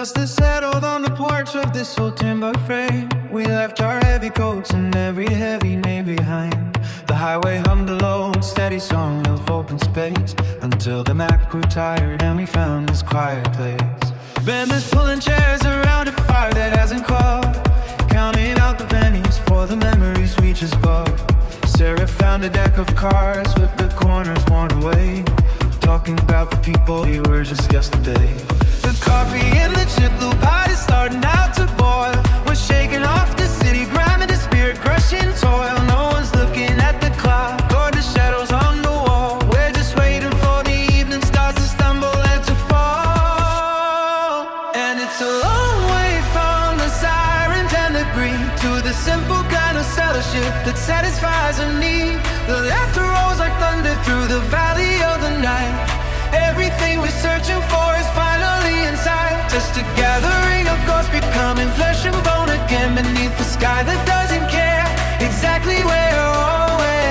dust has settled on the porch of this old timber frame. We left our heavy coats and every heavy name behind. The highway hummed a low and steady song of open space, until the Mac grew tired and we found this quiet place. Bandits pulling chairs around a fire that hasn't caught, counting out the pennies for the memories we just bought. Sarah found a deck of cards with the corners worn away, talking about the people we were just yesterday. The coffee in the chip blue pot is starting out to boil. We're shaking off the city grime and the spirit crushing toil. No one's looking at the clock or the shadows on the wall. We're just waiting for the evening stars to stumble and to fall. And it's a long way from the sirens and the greed to the simple kind of fellowship that satisfies a need. The laughter rolls like thunder through the valley of the night. Everything we're searching for is finally inside. Just a gathering of ghosts becoming flesh and bone again, beneath the sky that doesn't care exactly where or when.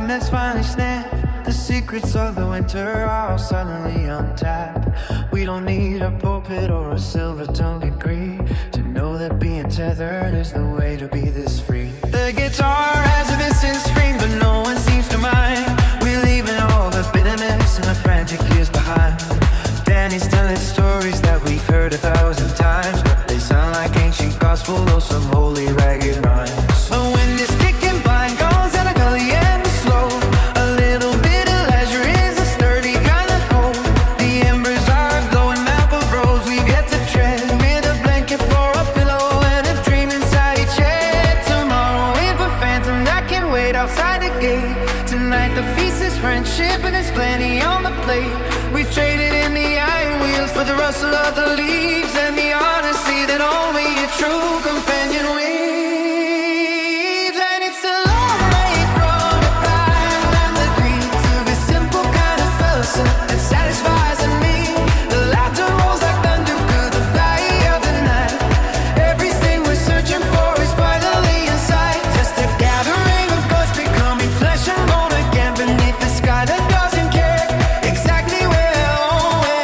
That's finally snapped. The secrets of the winter are all suddenly untapped. We don't need a pulpit or a silver-tongued degree to know that being tethered is the way to be this free. The guitar has a distant scream, but no one seems to mind. We're leaving all the bitterness and the frantic years behind. Danny's telling stories that we've heard 1,000 times, but they sound like ancient gospel or some holy ragged rhymes. But when this kicking blind goes out of gully and slow, a little bit of leisure is a sturdy kind of hope. The embers are a glowing map of roads we've yet to tread, with a blanket for a pillow and a dream inside each head. Tomorrow if a phantom that can wait outside the gate. Tonight the feast is friendship and there's plenty on the plate. We've traded in the iron wheels for the rustle of the leaves and the honesty that only a true companion weaves. And it's a long way from the pride and the greed to the simple kind of fellowship that satisfies in me. The laughter rolls like thunder through the valley of the night. Everything we're searching for is finally in sight. Just a gathering of ghosts becoming flesh and bone again, beneath the sky that doesn't care exactly where or when.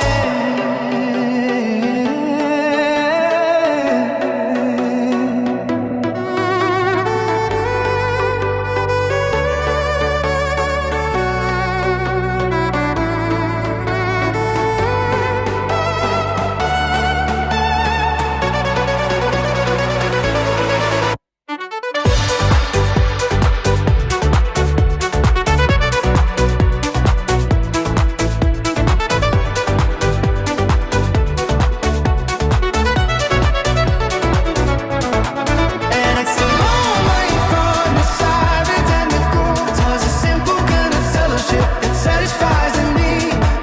And it's a long way from the sirens and the gold towards a simple kind of fellowship that satisfies in me.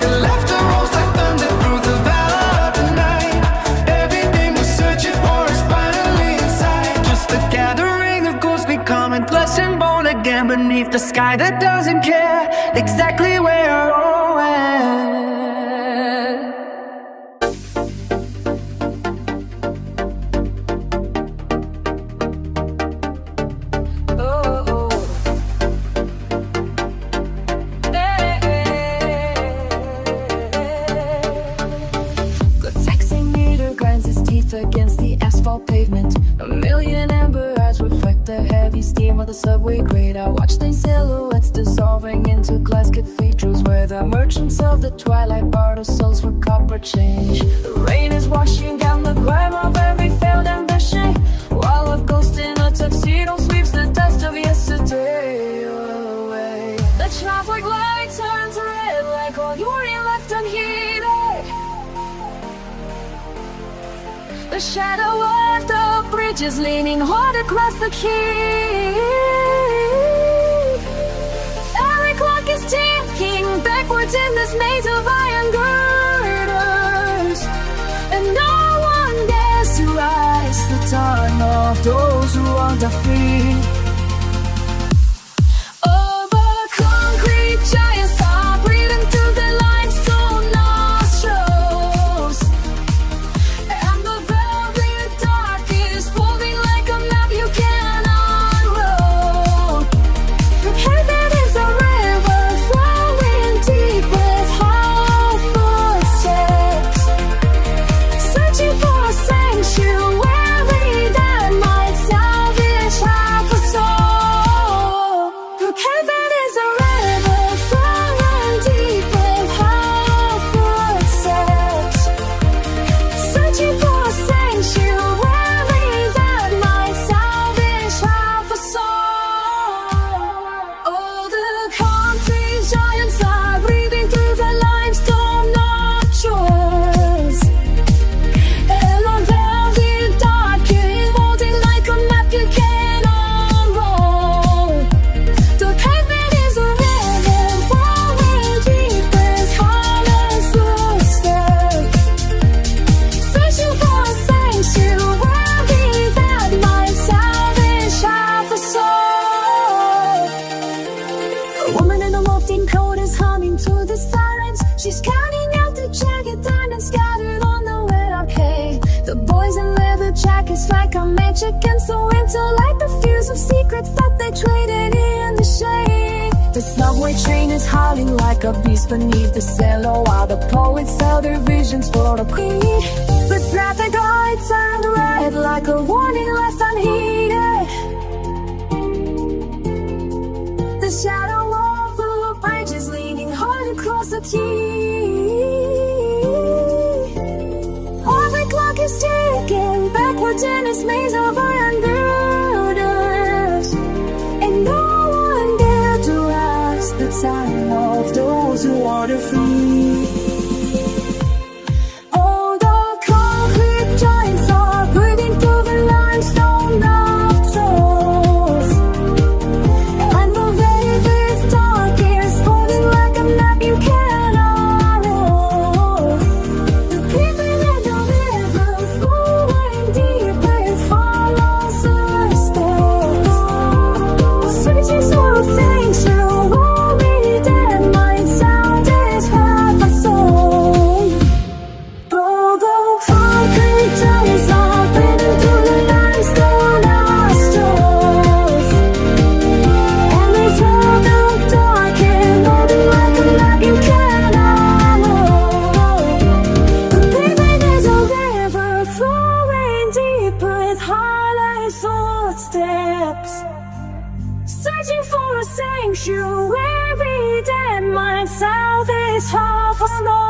The laughter rolls like thunder through the valley of the night. Everything we're searching for is finally inside. Just a gathering of ghosts becoming flesh and bone again, beneath the sky that doesn't care exactly where or when. The taximeter grinds its teeth against the asphalt pavement. A million amber eyes reflect the heavy steam of the subway grate. I watch their silhouettes dissolving into glass cathedrals, where the merchants of the twilight barter souls for copper change. The rain is washing down the grime of every failed ambition, while a ghost in a tuxedo sweeps the dust of yesterday away. The traffic light turns red like all urine left unheeded. The shadow of the bridge is leaning hard across the quay. Every clock is ticking backwards in this maze of iron girders, and no one dares to rise the tongue of those who want to free. It's like a magic and so into like the fuse of secrets that they traded in the shade. The subway train is howling like a beast beneath the cellar, while the poets sell their visions for the queen. But traffic lights turned red like a warning left unheeded. The shadow of the bridge is leaning hard across the T. Every clock is ticking backwards in its maze of iron girders, and no one dared to ask the time of those who wander free. All the concrete giants are breathing through the limestone nostrils, and the velvet dark is folding like a map you cannot roll. The people in the river flowing deeper, it follows the steps, searching for a sanctuary that might sound as half a song. All the concrete giants are breathing through the limestone nostrils, and they tell the dark and holding like a map you cannot roll. But baby, there's a river flowing deeper with highlight footsteps, searching for a sanctuary that might salvage half a snow.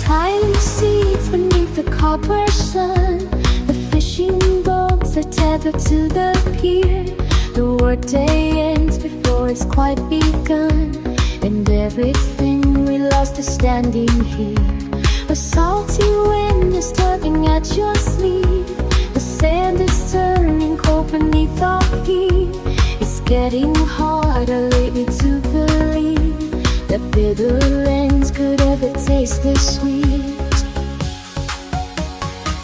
Tiny seeds beneath the copper sun. The fishing boats are tethered to the pier. The workday ends before it's quite begun, and everything we lost is standing here. A salty wind is tugging at your sleeve. The sand is turning cold beneath our feet. It's getting harder lately to believe that bitter ends could ever taste this sweet.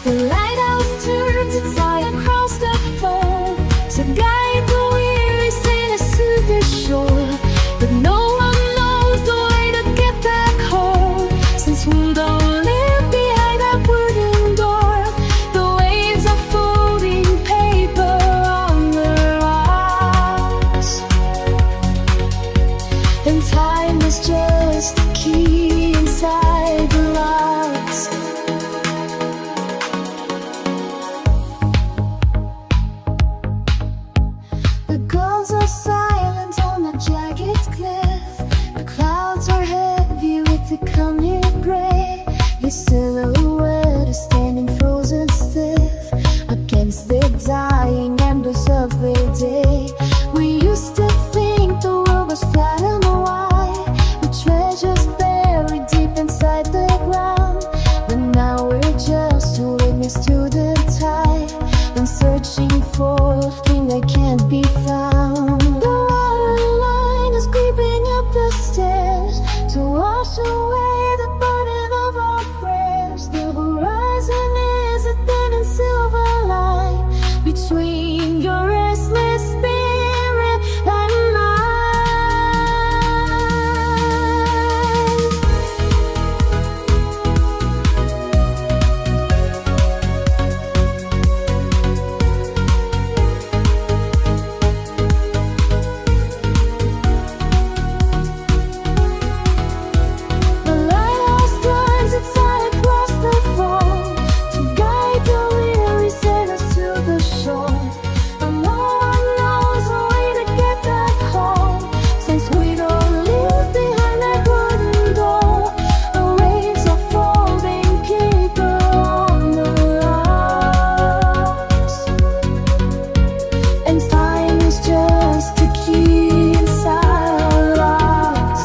The lighthouse turns its eye across the foam to guide the weary sailors to the shore. But no one knows the way to get back home, since we don't live behind that wooden door. The waves are folding paper on the rocks, and time is just a key inside the locks. The gulls are silent on the jagged cliff. The clouds are heavy with the coming gray. Your silhouette is standing frozen stiff against the dying embers of the day. We used to think the world was flat and wide, with treasures buried deep inside the ground. But now we're just a witness to the tide, and searching for a thing that can't be found. The water line is creeping up the stairs to wash away the burden of our prayers. The horizon is a thin and silver line between your restless spirit and mine. The lighthouse turns its eye across the foam to guide the weary sailors to the shore. But no one knows the way to get back home, since we don't live behind that wooden door. The waves are folding paper on the rocks, and time is just a key inside our locks.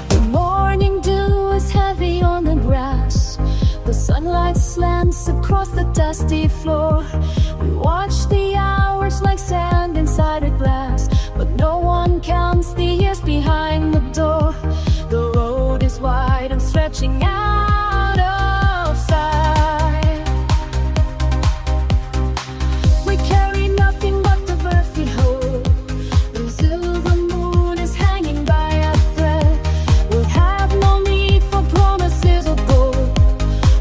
The morning dew is heavy on the grass. The sunlight slants across the dusty floor. We watch the hours like sand inside a glass, but no one counts the years behind the door. The road is wide and stretching out of sight. We carry nothing but the earthly hope. The silver moon is hanging by a thread. We have no need for promises or gold,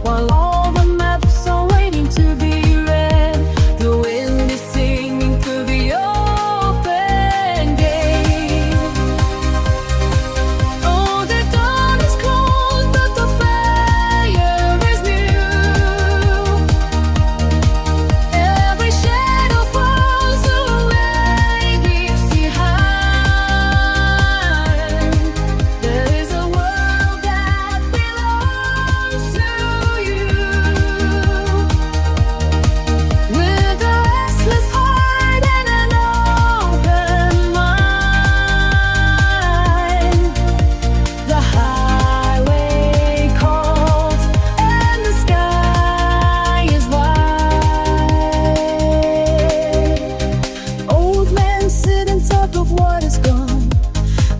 while all the maps are waiting to be read. The wind is singing through the open gate. Oh, the dawn is cold, but the fire is new. Every shadow falls away, leaves behind. There is a world that belongs to you. With a restless heart and an open mind, the highway calls and the sky is wide. Old men sit and talk of what is gone.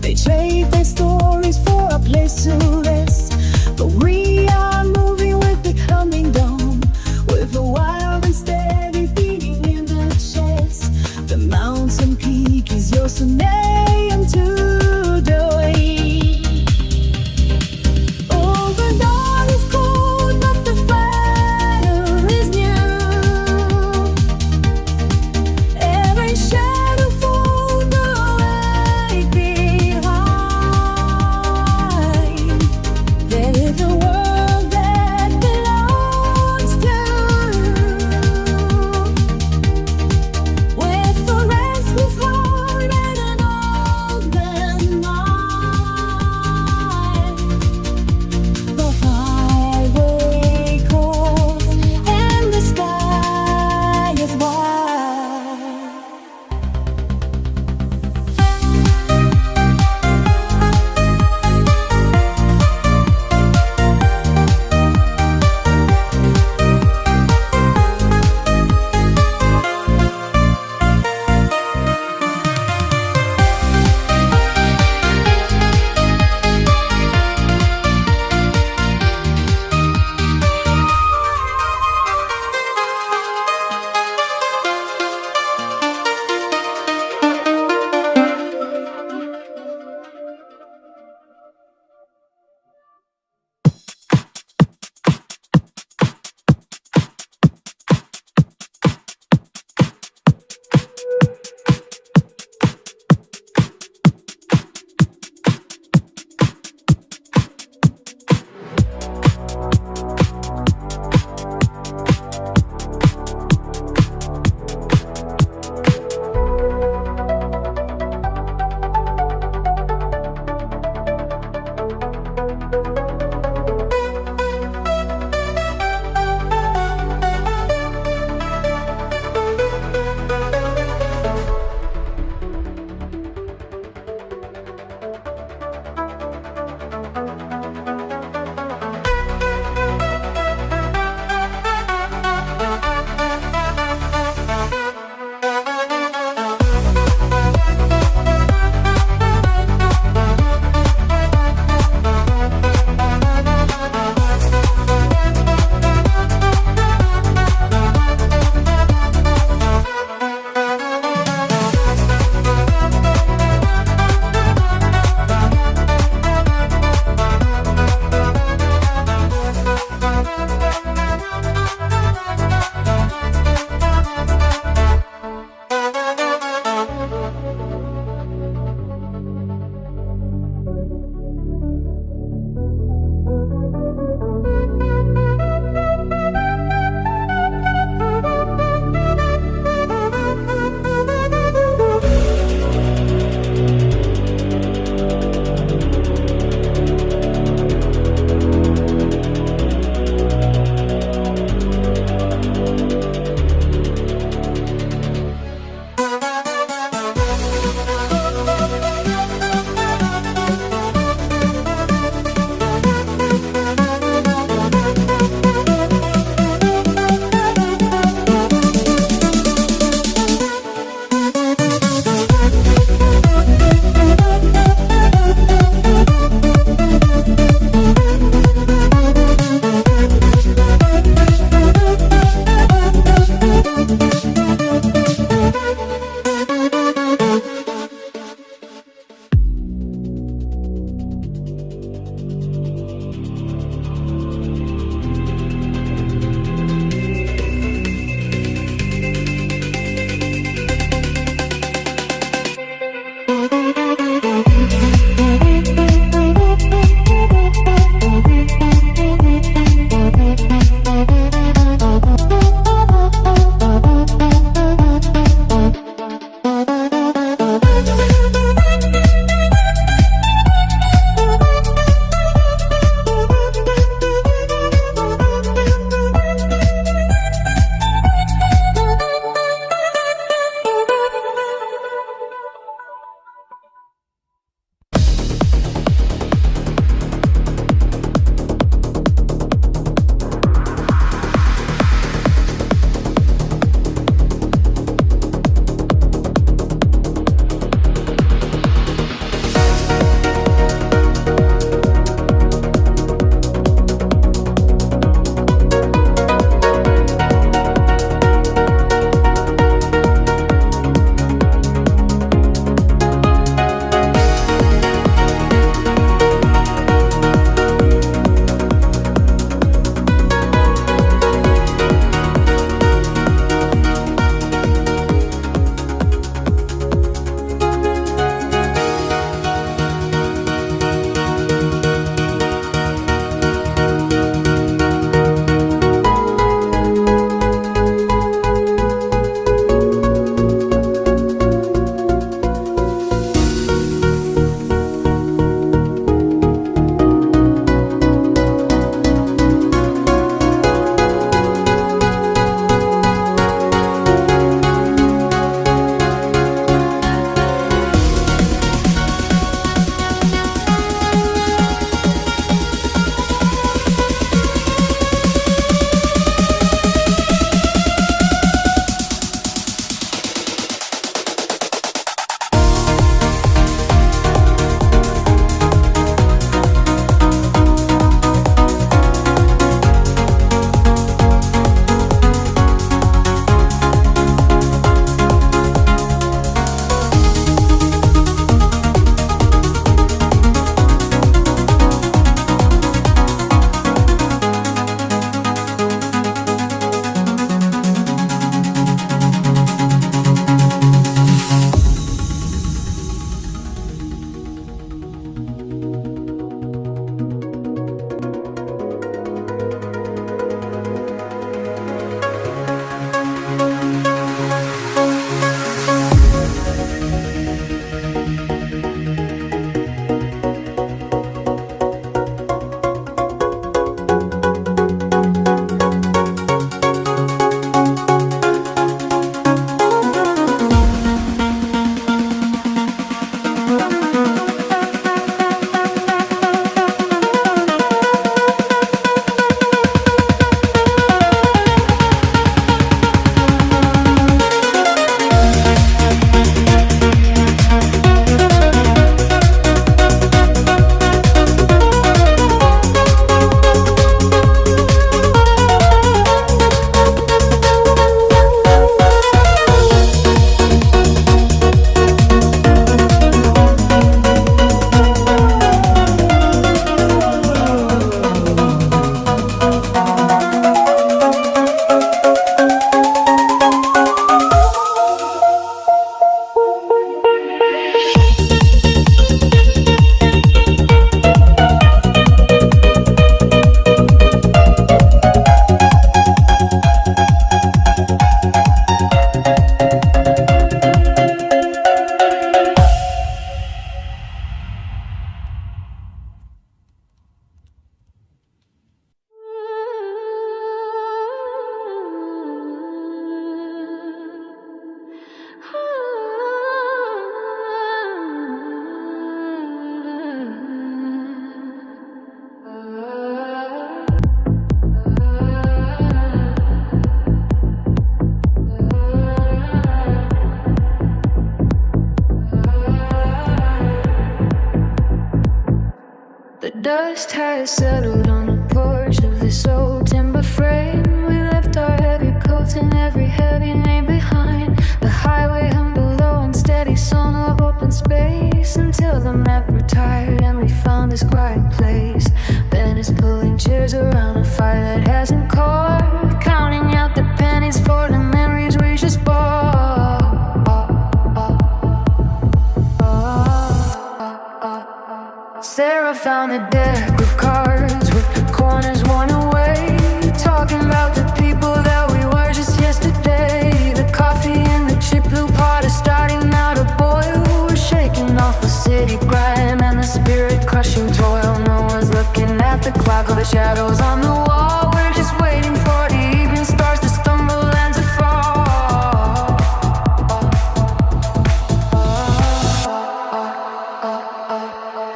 They trade their stories for a place to rest. dust has settled on the porch of this old timber frame. We left our heavy coats and every heavy name behind. The highway hummed below and steady song of open space, until the map retired and we found this quiet place. Ben is pulling chairs around a fire that hasn't caught, counting out the pennies for the memories we just bought. Sarah found a deck of cards with the corners worn away, talking about the people that we were just yesterday. The coffee in the chip blue pot is starting now to boil. We're shaking off the city grime and the spirit crushing toil. No one's looking at the clock or the shadows on the wall. We're just waiting for the evening stars to stumble and to fall.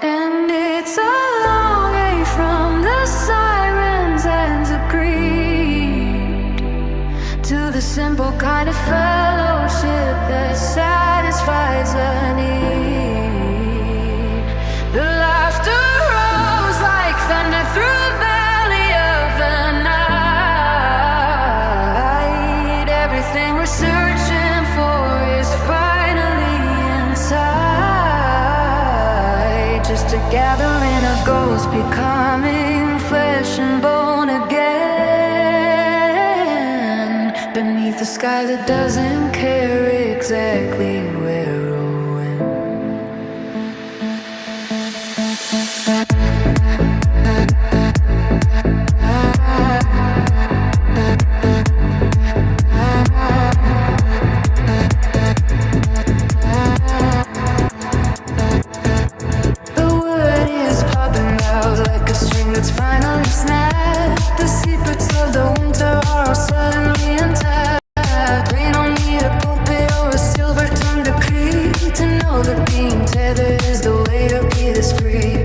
And it's a long way from the sirens and the greed to the simple kind of fellowship that satisfies a need. The laughter rose like thunder through the valley of the night. Everything we're searching for is finally inside. Just a gathering of ghosts becoming flesh and bone again, beneath the sky that doesn't care exactly where or when. The wood is popping out like a string that's finally snapped. The secrets of the winter are all suddenly intact. We don't need a pulpit or a silver-tongued decree to know that being tethered is the way to be this free.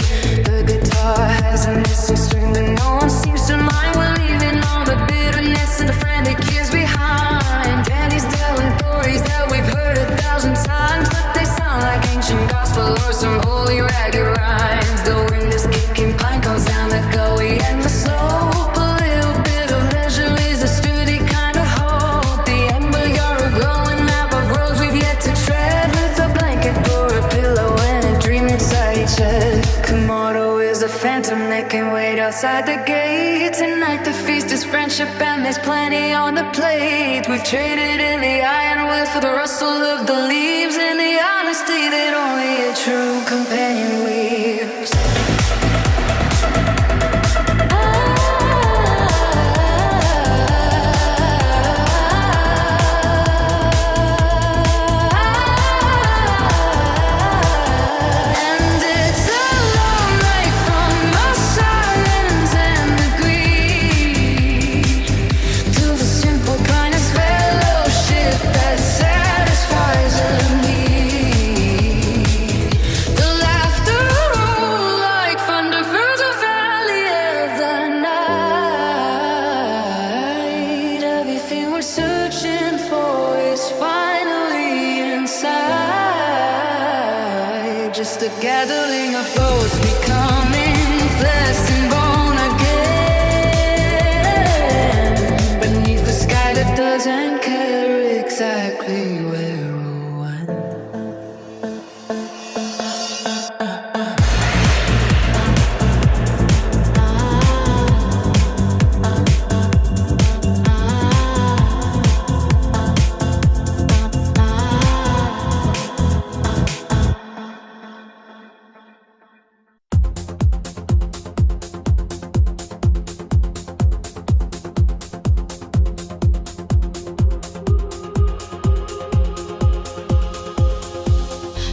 The guitar has a missing string, but no one seems to mind. We're leaving all the bitterness and the frantic years behind. Danny's telling stories that we've heard 1,000 times, but they sound like ancient gospel or some holy ragged rhymes. The wind is kicking, pine cones down the gully and the slope. A little bit of leisure is a sturdy kind of hope. The ember, you're a glowing map of roads we've yet to tread, with a blanket for a pillow and a dream inside each head. Komodo is a phantom that can wait outside the gate. Tonight the feast is friendship and there's plenty on the plate. We've traded in the ironwood for the rustle of the leaves and the honesty that only a true companion weaves. And it's a long way from the sirens and the greed to the simple kind of fellowship that satisfies a need. The laughter rolled like thunder through the valley of the night. Everything we're searching for is finally inside. Just a gathering of ghosts becoming flesh and bone again, beneath the sky that doesn't care exactly where or when.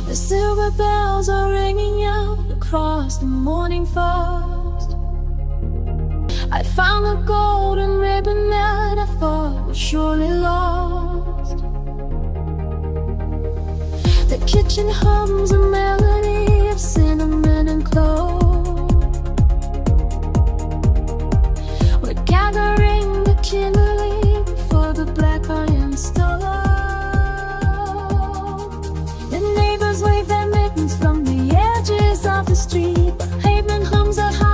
The silver bells are ringing out across the morning frost. I found a golden ribbon that I thought was surely lost. The kitchen hums a melody of cinnamon and clove. We're gathering the kindling for the black iron stove. The neighbors wave their mittens from the edges of the street. The pavement hums out high.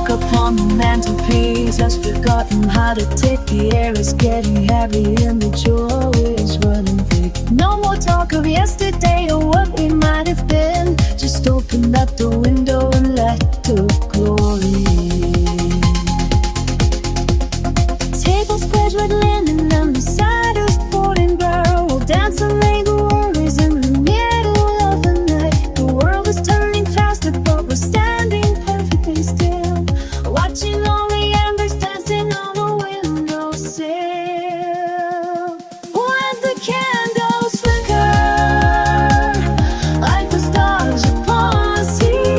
clock upon the mantelpiece has forgotten how to take the air. Is getting heavy and the joy is running thick. No more talk of yesterday or what we might have been. Just open up the window and let the glory in. Table spread with linen and the cider's poured in barrel. We'll dance and lay the worries in the middle of the night. The world is turning faster, but we're standing perfectly still, watching all the embers dancing on the windowsill. When the candles flicker like the stars upon the sea,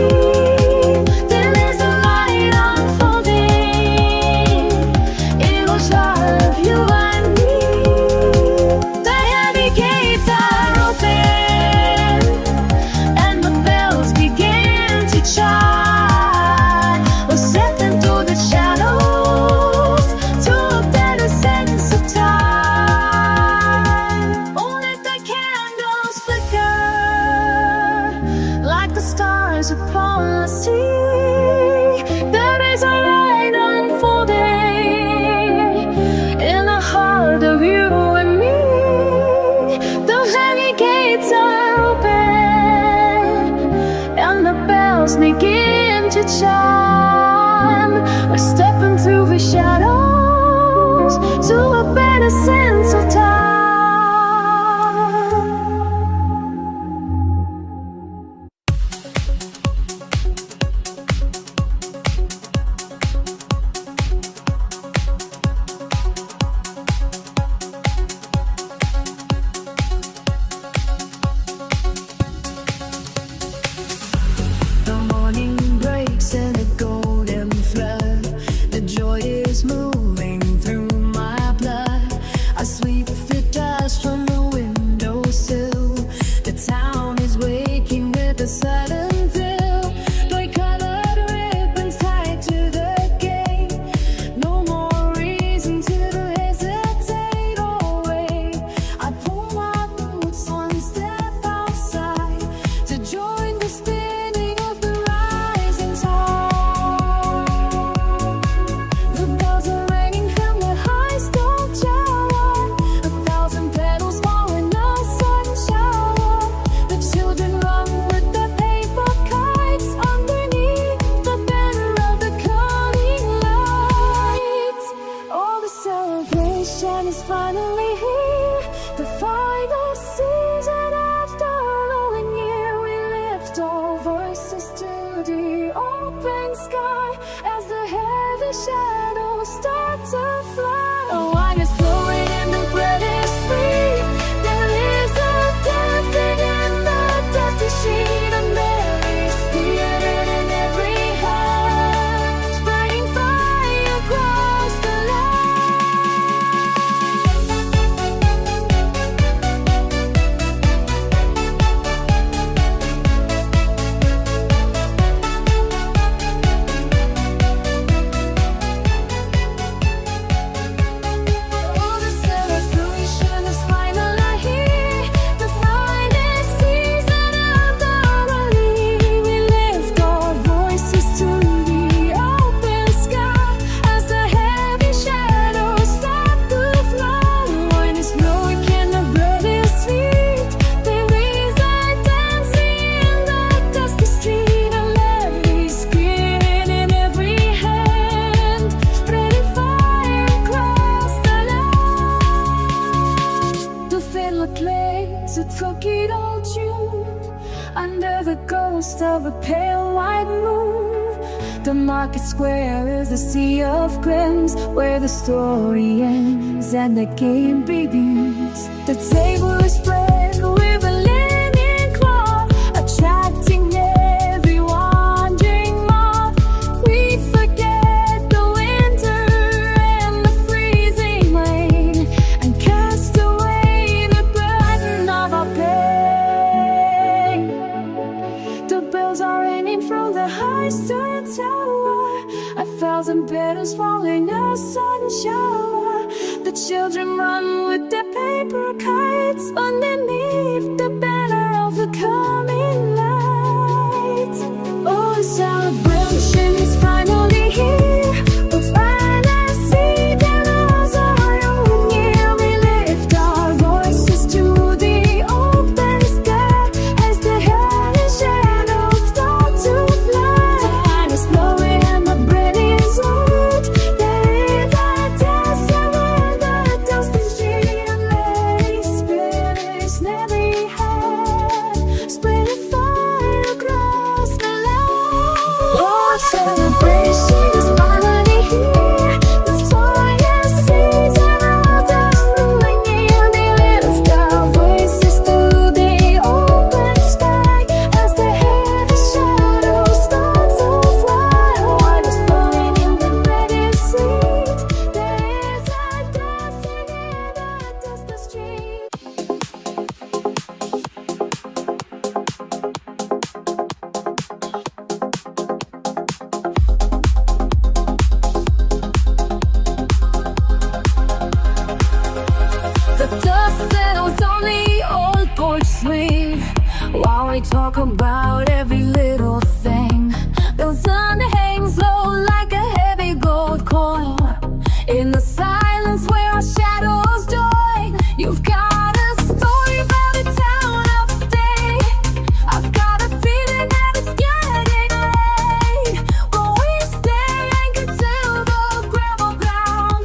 there is a light unfolding in the heart of you and me. The heavy gates are open and the bells begin to chime. We're stepping through the shadows to a better sense of time. Oh, let the candles flicker like the stars upon the sea. There is a light unfolding in the heart of you and me. The heavy gates are open and the bells begin to chime. We're stepping through the shadows to a better sense of time. The morning breaks in a golden thread. The joy is moving through my blood. I sweep the dust from the windowsill. The town is waking with a sudden thrill. Bright-colored ribbons tied to the gate. No more reason to hesitate or wait. I pull my boots one step outside to join the spinning of the rising tide. The bells are ringing from the high stone tower. 1,000 petals fall in a sudden shower. The children run with their paper kites underneath the banner of the coming light. Oh, the celebration is finally here. The final season after all a year. We lift our voices to the open sky as the heavy shadows start to fly. The wine is flowing and the bread is free. There is a dancing in the dusty street. A merry spirit in every hand, spreading fire across the Oh, the celebration is finally here. The finest season of the rally. We lift our voices to the open sky as the heavy shadows start to fly. The wine is flowing and the bread is sweet. There is a dancing in the dusty street. A levy screaming in every hand, spreading fire across the land. The fiddler plays a crooked old tune under the ghost of a pale white moon. The market square is a sea of grins where the story ends and the game begins. The table is spread with a linen cloth, attracting every wandering moth. We forget the winter and the freezing rain and cast away the burden of our pain. The bells are ringing from the high stone tower. 1,000 petals fall in a sudden shower. The children run with their paper kites underneath the banner of the coming light. Oh, the celebration is finally here. celebration is finally here. The joyous season of the new year. They let us down voices through the open sky as the heavy shadows start to fly. While it's falling in the ready seat, there is a dancing in the dusty street. The dust settles on the old porch swing while we talk about every little thing. The sun hangs low like a heavy gold coin in the silence where our shadows join. You've got a story about a town upstate. I've got a feeling that it's getting late, but we stay anchored to the gravel ground,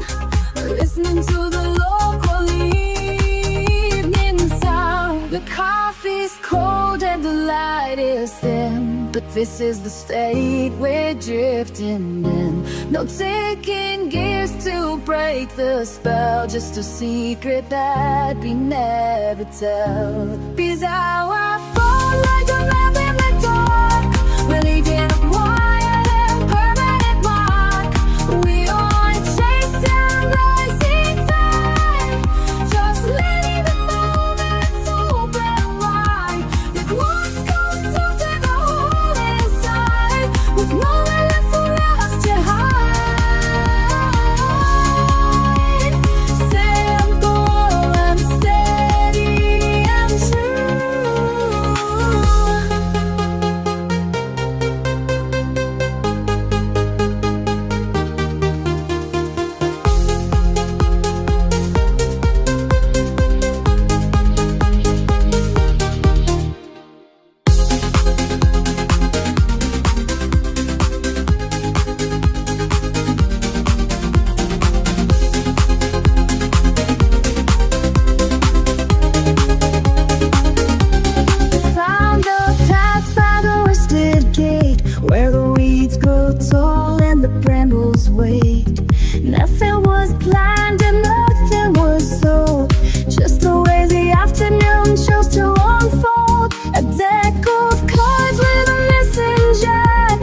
listening to the local evening sound. The coffee's cold and the light is thin, but this is the state we're drifting in. No ticking gears to break the spell, just a secret that we never tell. Because our fall like a lamp in the dark, we're leaving a quiet and permanent mark. We are chasing rising tide, just letting the moments open wide. It won't go soft in the hole inside, with nowhere left for us to hide. Simple and steady and true. Found a path by the rusted gate, where the weeds grow tall and the brambles wait. Nothing was planned and nothing was sold, just the way the afternoon chose to unfold. A deck of cards with a missing jack,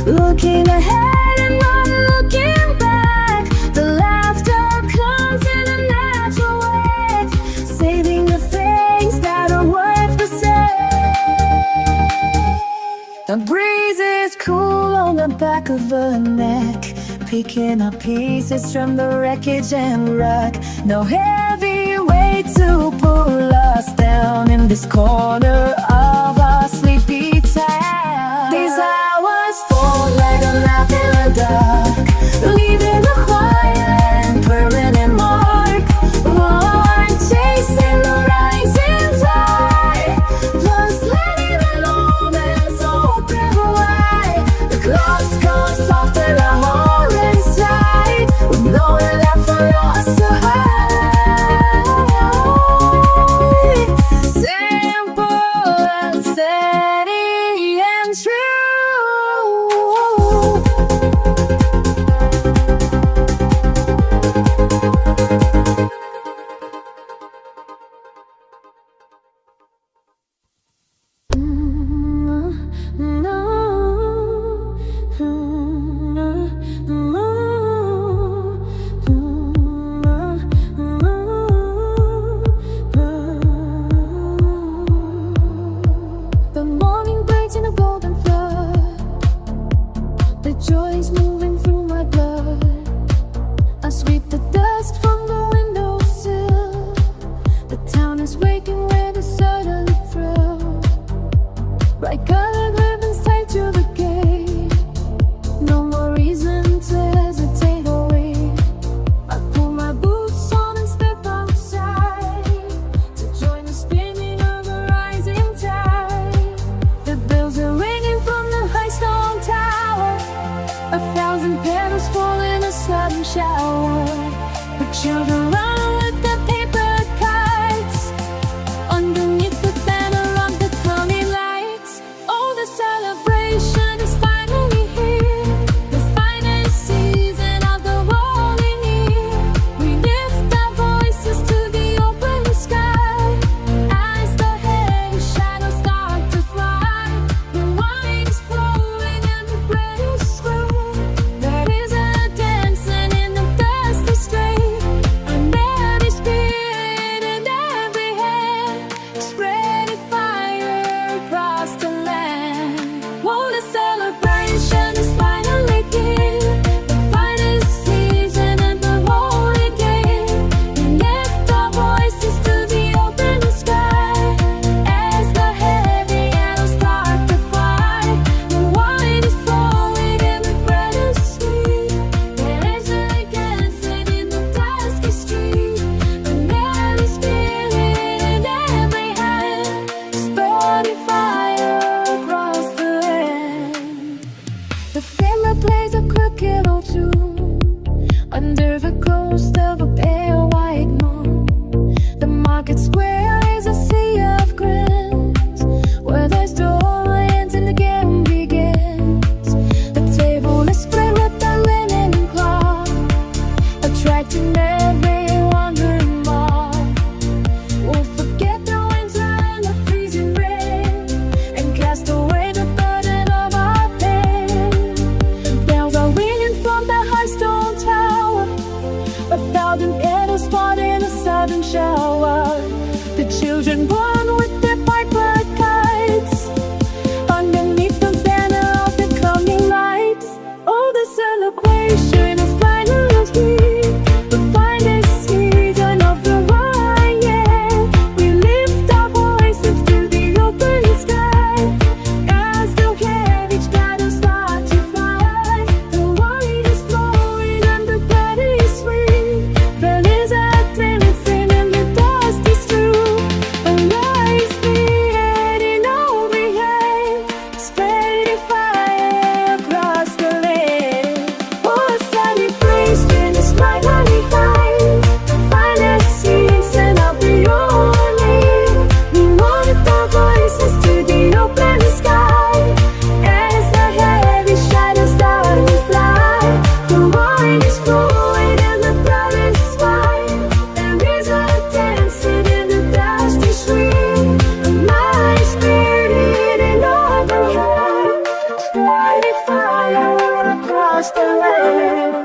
looking ahead and not looking back. The laughter comes in a natural way, saving the things that are worth the sake. The breeze is cool on the back of her neck, picking up pieces from the wreckage and wreck. No heavy weight to pull us down in this corner of our sleepy town. These hours fall like a map in the dark, leaving a quiet and permanent mark. We're chasing the rising tide, just letting the moments open wide. The clouds go soft and our hole inside, with nowhere left for us to hide. Simple and steady and true. The morning breaks in a golden flood, the joy's moving through my blood. I sweep the dust from the windowsill. The town is waking when it suddenly froze. Bright colored ribbons tied to the gate, no more reason to hesitate or wait. I pull my boots on and step outside to join the spinning of a rising tide. The bells are ringing from the high stone tower, 1,000 petals fall in a sudden shower. The children run with the paper kites underneath the banner of the coming lights. Oh, the celebration is finally here. plays a crooked old tune under the ghost of a pale white moon. The market square is a sea of grins where the story ends and the game begins. The table is spread with the linen cloth, attracting every wandering moth. We'll forget the winter and the freezing rain and cast away the burden of our pain. Bells are ringing from the high stone tower, 1,000 petals fall in a sudden shower. The children run with their piper kites underneath the banner of the coming lights. Oh, the celebration is finally here, the finest season of the riot. We lift our voices to the open sky as the heavy shadows start to fly. The wine is flowing and the bread is sweet. Fellas are dancing and the dust is true. Arise, be heading overhead, spreading fire across the land. Oh, a sunny place in the sky high, the finest season of the morning. We lift our voices to the open sky as the heavy shadows start to fly. The wine is flowing and the blood is white. There is a dancing in the dusty street. My spirit in overhead, lighting fire across the land.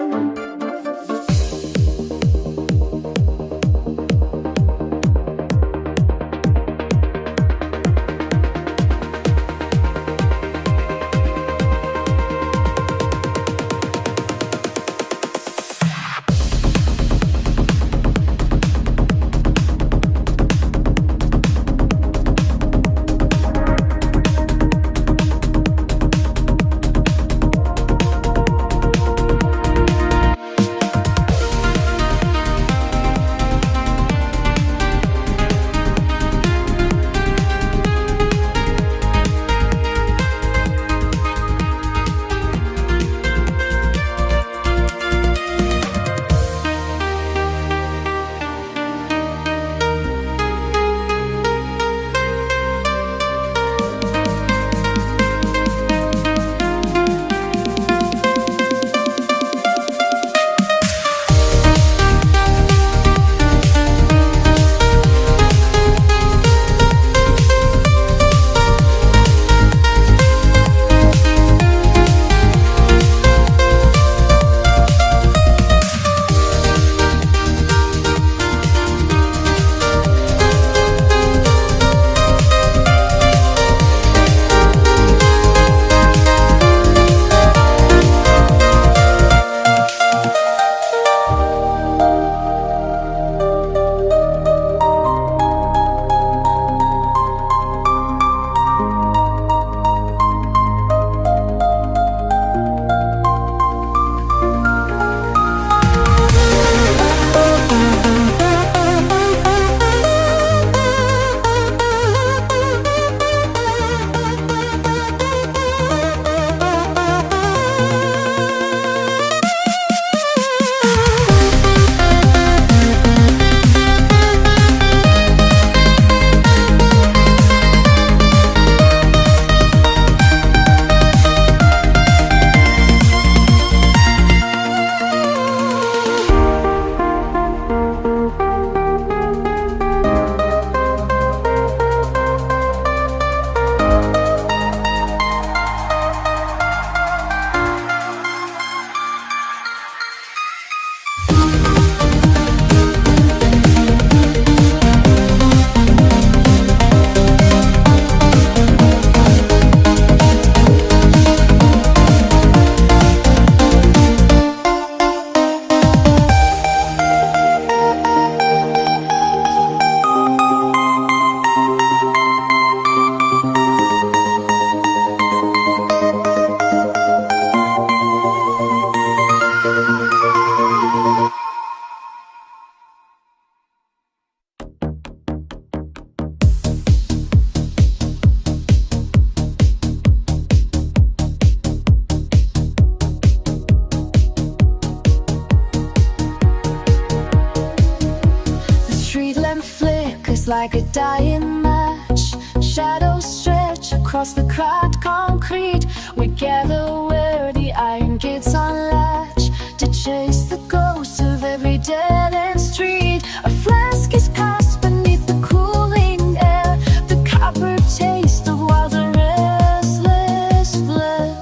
like a dying match. Shadows stretch across the cracked concrete. We gather where the iron gates unlatch to chase the ghosts of every dead-end street. A flask is passed beneath the cooling air, the copper taste of wild and restless blood.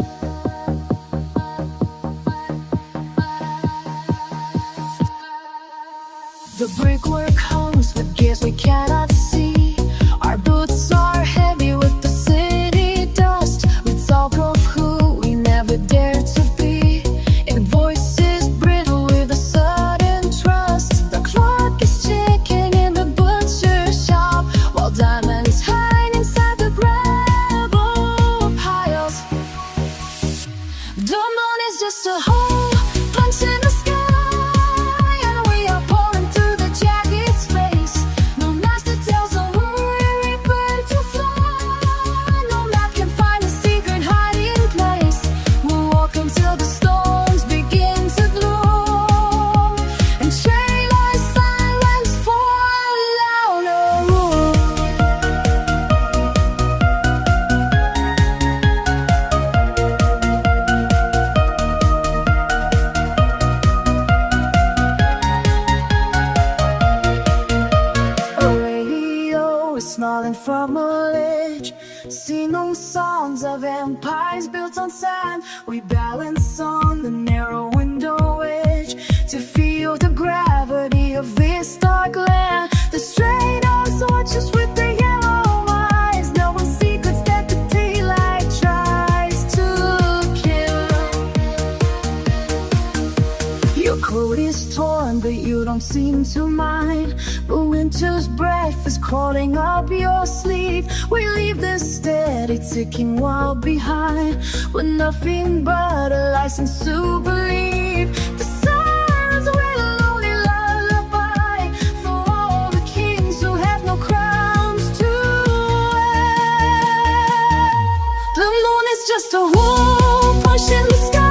The brickwork hangs with gears we cannot see. Our boots are heavy with the city dust. We talk of who we never dared to be, in voices brittle with a sudden trust. The clock is ticking in the butcher shop, while diamonds hide inside the gravel piles. The moon is just a hole punched in the sky. Snarling from a ledge, singing songs of empires built on sand. We balance on the narrow window edge to feel the gravity of this dark land. The stray dogs watch us with their yellow eyes, knowing secrets that the daylight tries to kill. Your coat is torn, but you don't seem to mind. The winter's breath is crawling up your sleeve. We leave the steady ticking world behind, with nothing but a license to believe. The sirens will only lullaby for all the kings who have no crowns to wear. The moon is just a hole punched in the sky.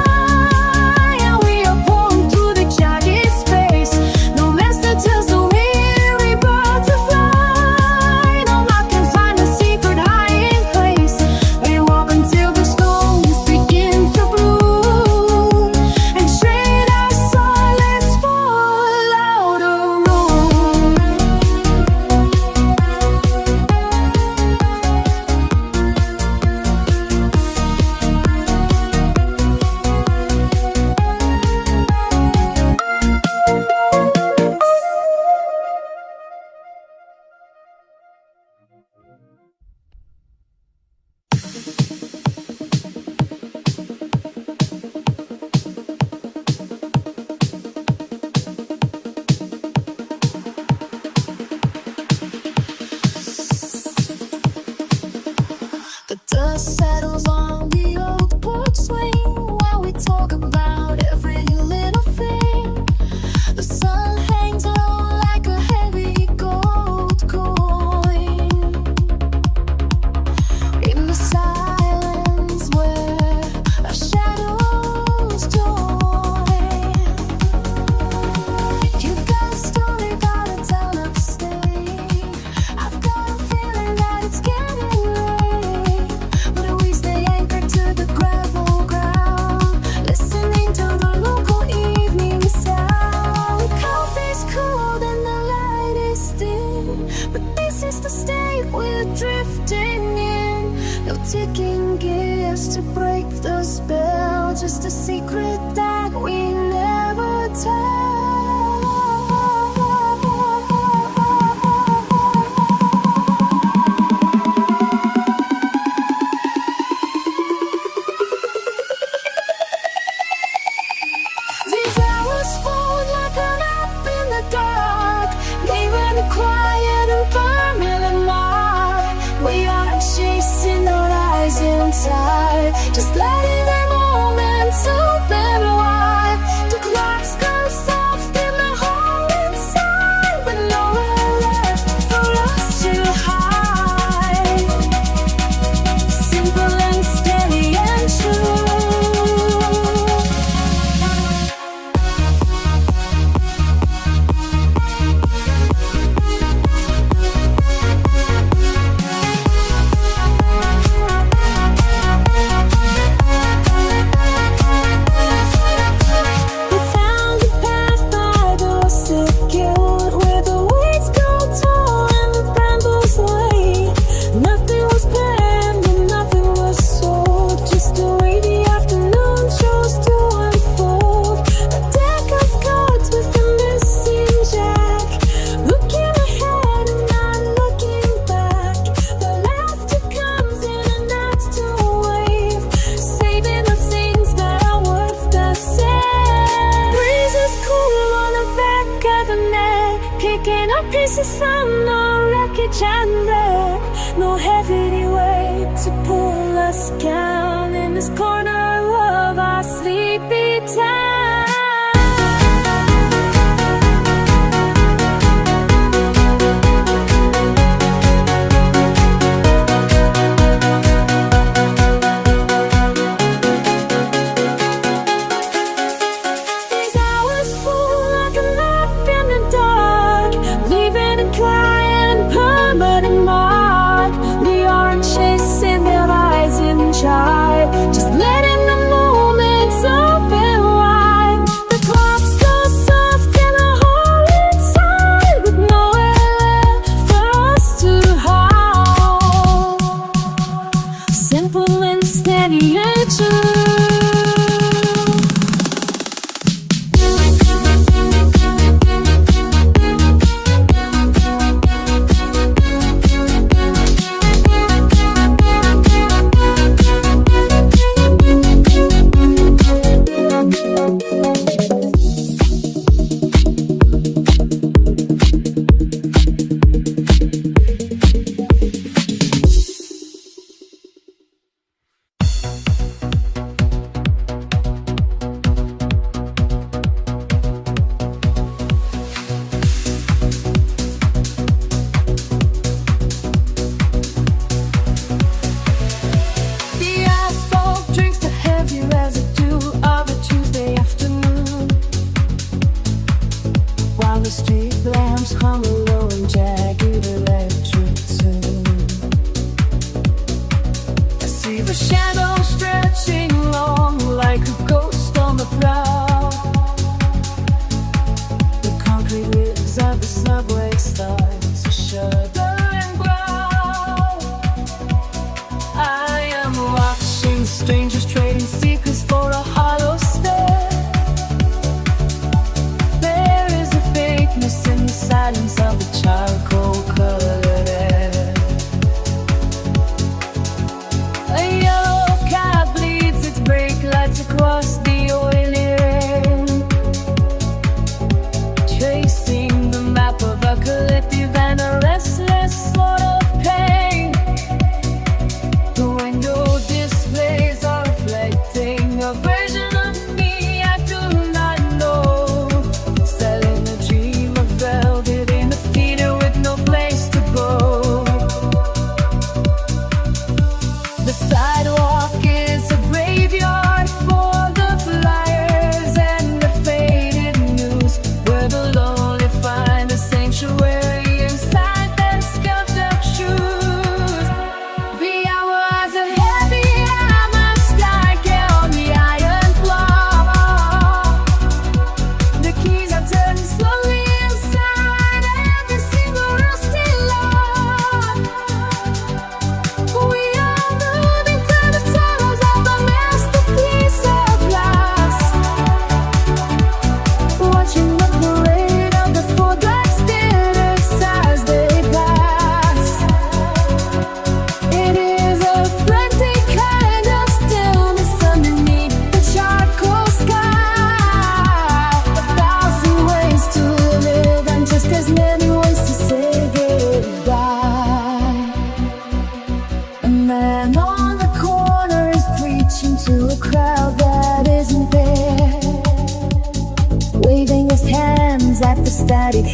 pieces from no wreckage and there, no heavy weight to pull us down in this corner of our sleepy town. Just letting the moments open wide. The clocks go soft and a hole inside with nowhere left for us to hide. Simple and steady and true.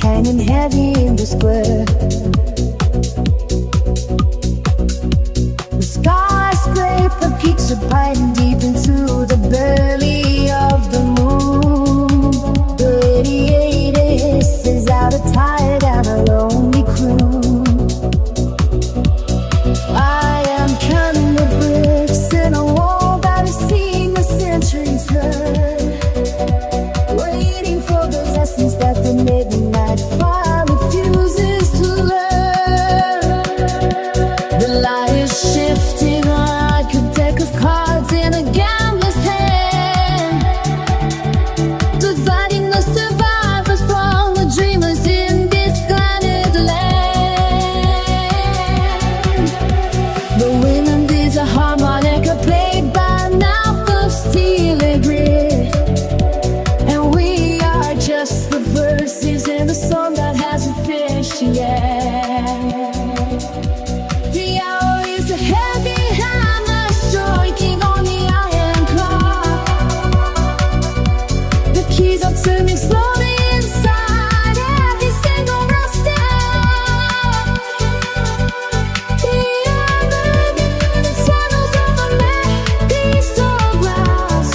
Hanging heavy in the square. The skyscraper peaks are biting deep into the belly of the moon. The radiator hisses out a tired and a lonely crew. I am counting the bricks in a wall that has seen the centuries turn, waiting for those lessons that the midnight fire refuses to learn. keys are turning slowly inside every single rusted. The tunnels of a piece of glass,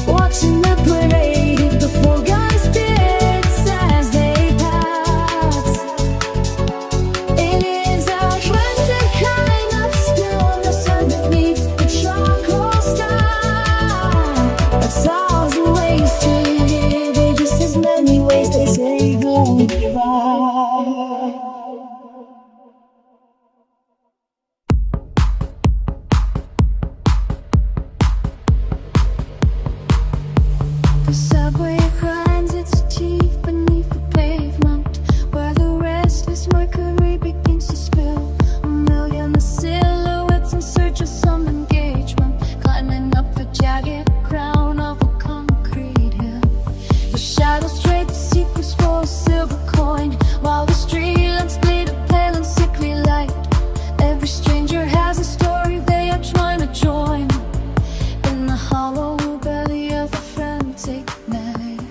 watching the parade, the forgotten spirits as they pass. It is our frantic kind of stillness underneath the charcoal sky. A thousand ways to live, just as many ways to say goodbye. The subway grinds its teeth beneath the pavement, where the restless mercury begins to spill. A million silhouettes in search of some engagement, climbing up the jagged crown of a concrete hill. The shadows trade the secrets for a silver coin, while the streetlamps bleed a pale and sickly light. Every stranger has a story they are trying to join in the hollow belly of a frantic night.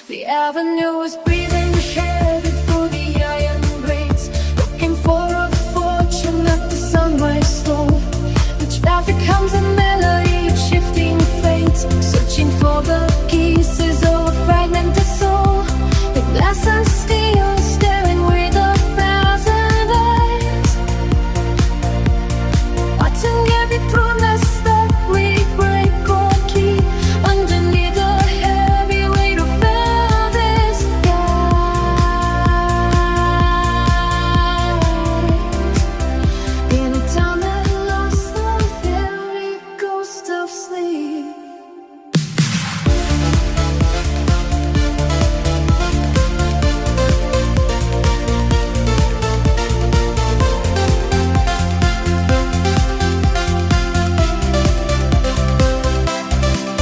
The avenue is breathing heavy through the iron grates, looking for a fortune that the sunrise stole. The traffic hums a melody of shifting fate, searching for the pieces of a fragmented soul. The glass and steel staring with a thousand eyes, watching every promise that we break or keep underneath the heavy weight of velvet skies. In a town that lost the very ghost of sleep.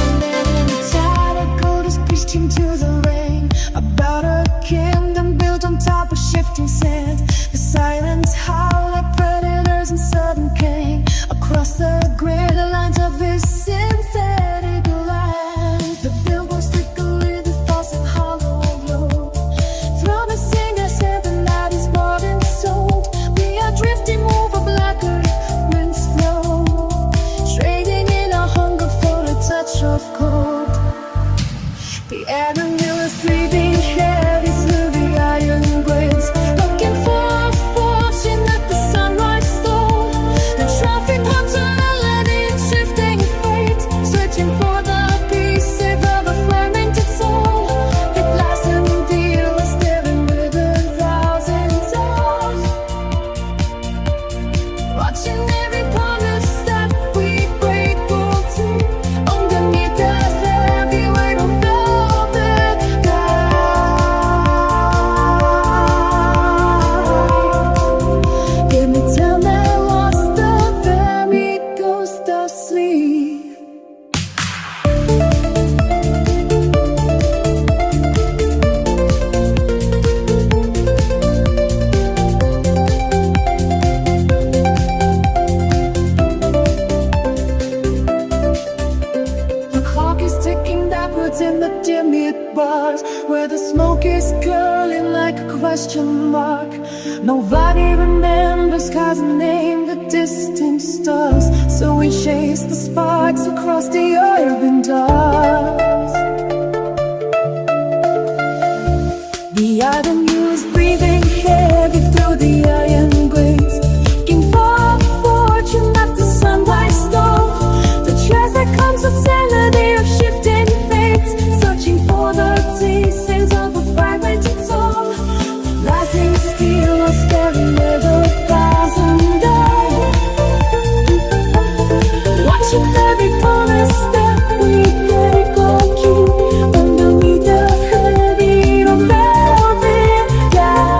And then in a tattered coat is pushed into the rain, about a kingdom built on top of shifting sand. The silence howl like predators in sudden pain across the grid lines of this synthetic land. The billboards flicker with a false and hollow glow, promising us something that is bought and sold. We are drifting over blacker winds flow, trading in our hunger for a touch of cold. The avenue is breathing heavy through the iron grates, looking for a fortune that the sunrise stole. The traffic hums a melody in shifting fate, searching for the pieces of a fragmented soul. The glass and steel is staring with a thousand eyes, watching every promise that we break or keep underneath the heavy weight of velvet skies. In the town that lost the very ghost of sleep. The clock is ticking backwards in the dim-lit bars, where the smoke is curling like a question mark. Nobody remembers cause the name, the distant stars, so we chase the sparks across the urban dust. The avenue is breathing heavy through the iron grates, looking for a fortune that the sunlight stole. The trace that comes with sanity of shifting fates, searching for the pieces of a fragmented soul. Rising steel or staring with a thousand eyes, watching every promise that we break or keep underneath the heavy of velvet skies.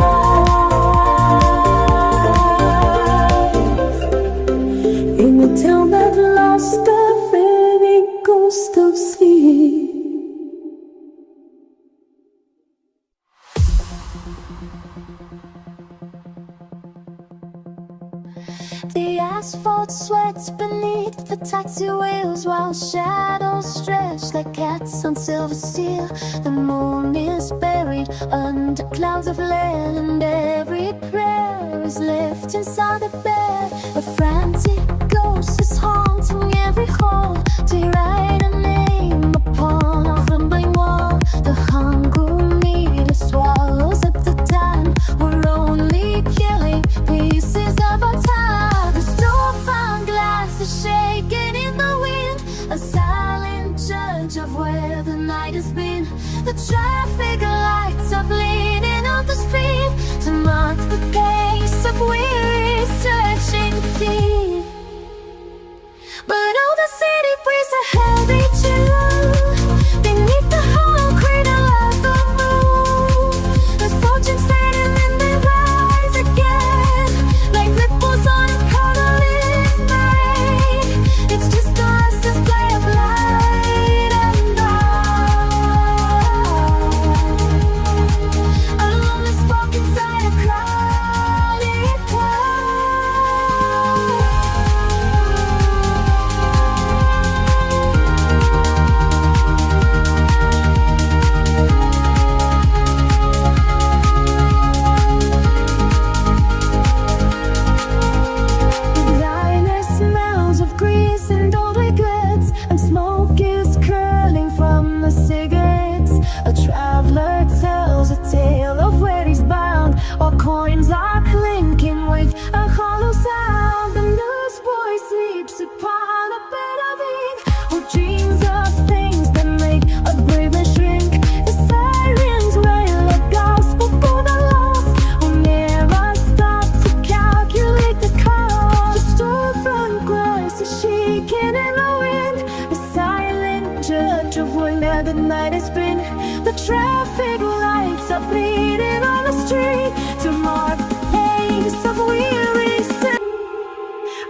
In the town that lost the very ghost of sleep. The asphalt sweats beneath the taxi wheels, while shadows stretch like cats on silver steel. The moon is buried under clouds of lead, and every prayer is left inside the bed. A frantic ghost is haunting every hall to write a name upon a crumbling wall. The hunger meter swallows up the time. We're only killing pieces of our time. The snowbound glass is shaking in the wind, a silent judge of where the night has been. The traffic lights are bleeding on the street to mark the pace of weary searching feet. But all the city breeze are heavy too, beneath the hollow cradle of the moon. The fortunes fading and they rise again, like ripples on a colourless night. It's just us, this play of light and dark. A lonely spark inside a crowded crowd. Diner smells of grease and old regrets, and smoke is curling from the cigarettes. A traveler tells a tale of where he's bound, while coins are clinking with a hollow sound. The newsboy sleeps upon a bed of ink, who dreams of things that make a brave man shrink. The sirens wail a gospel for the lost, who never stop to calculate the cost. The storefront glass is shaking in the wind, a silent judge of where the night has been. The traffic lights are bleeding on the street to mark the pace of weary sin.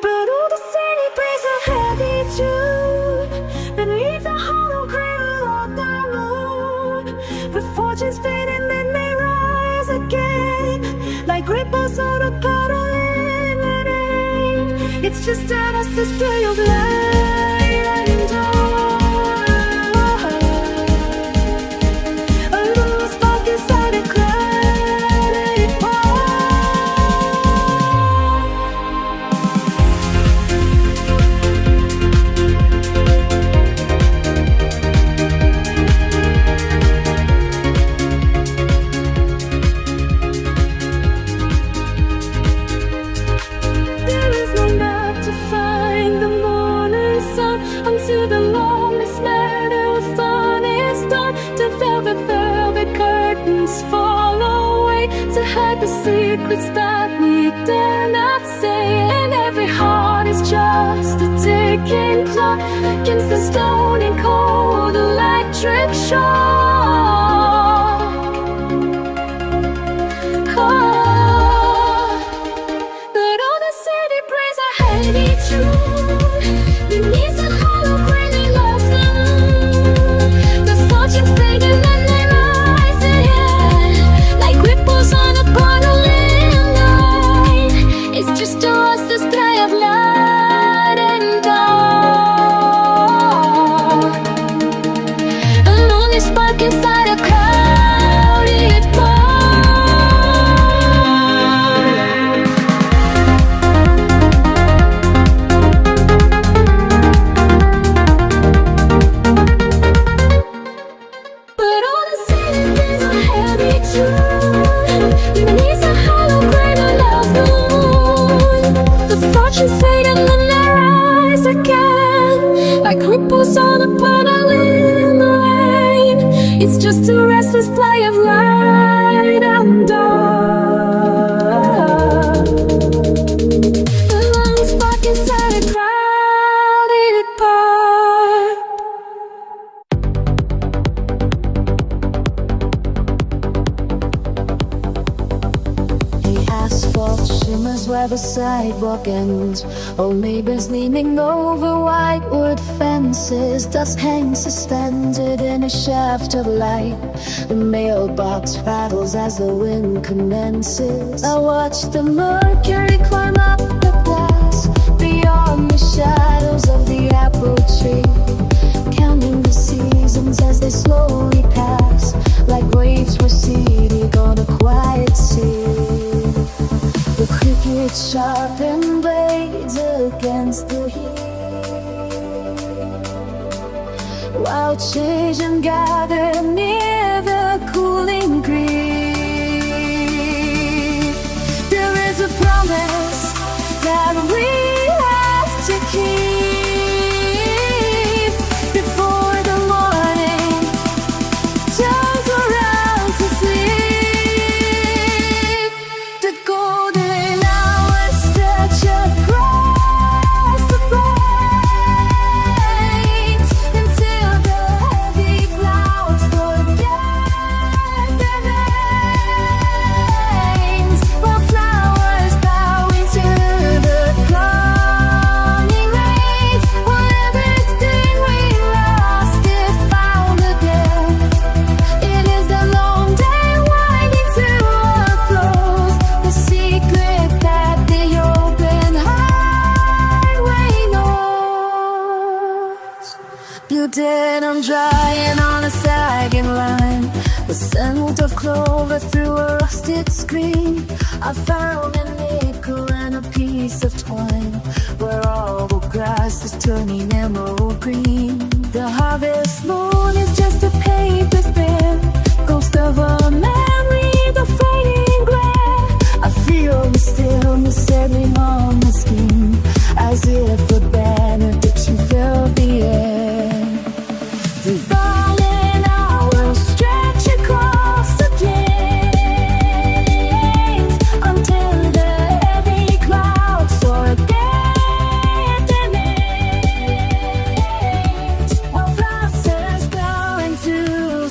But all the city breeze are heavy too, beneath the hollow cradle of the moon. But fortunes fade and then they rise again, like ripples on a puddle in the rain. It's just us, this day of light and dark. A little spark inside a crowded park. There is no map to find the morning sun, until the longest letter of fun is done. The velvet curtains fall away to hide the secrets that we dare not say. And every heart is just a ticking clock against the stone and cold electric shock. But all the city breeze are heavy too, beneath the hollow cradle of the moon. The fortunes fade and then they rise again, like ripples on a puddle in the rain. It's just to us this play of light and dark. A lonely spark inside a crowded bar. But all the city breeze are heavy too, beneath the hollow cradle of the moon. The fortunes fade and then they rise again, like ripples on a puddle in the rain. It's just a restless play of light and dark. A long spark inside a crowded park. The asphalt shimmers where the sidewalk ends, old neighbors leaning over white wood fences. Dust hangs suspended in a shaft of light. The mailbox rattles as the wind commences. I watch the mercury climb up the glass, the the shadows of the apple tree, counting the seasons as they slowly pass, like waves receding on a quiet sea. The crickets sharpen blades against the heat, while children gather near the cooling creek. There is a promise that we have to keep before the morning turns around to sleep. The golden hours stretch across the plains until the heavy clouds forget their names, while flowers bow into the coming rains. While everything we lost is found again, it is the long day winding to a close, the secret that the open highway knows. Blue denim drying on a sagging line, the scent of clover through a rusted screen. I found a nickel and a piece of twine, where all the grass is turning emerald green. The harvest moon is just a paper thin ghost of a memory, the fading glare. I feel the stillness settling on the skin, as if a benediction filled the air. The falling hours stretch across the plains until the heavy clouds forget their names, while flowers bow into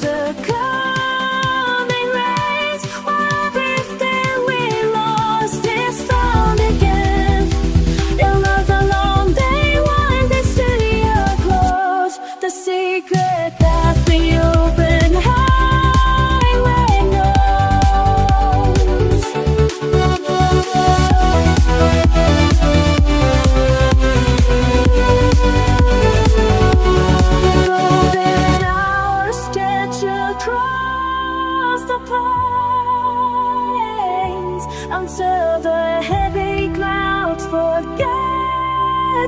the coming rains. While everything we lost is found again, it was a long day winding to a close, the secret that the open highway knows. Golden hours stretch across the plains until the heavy clouds forget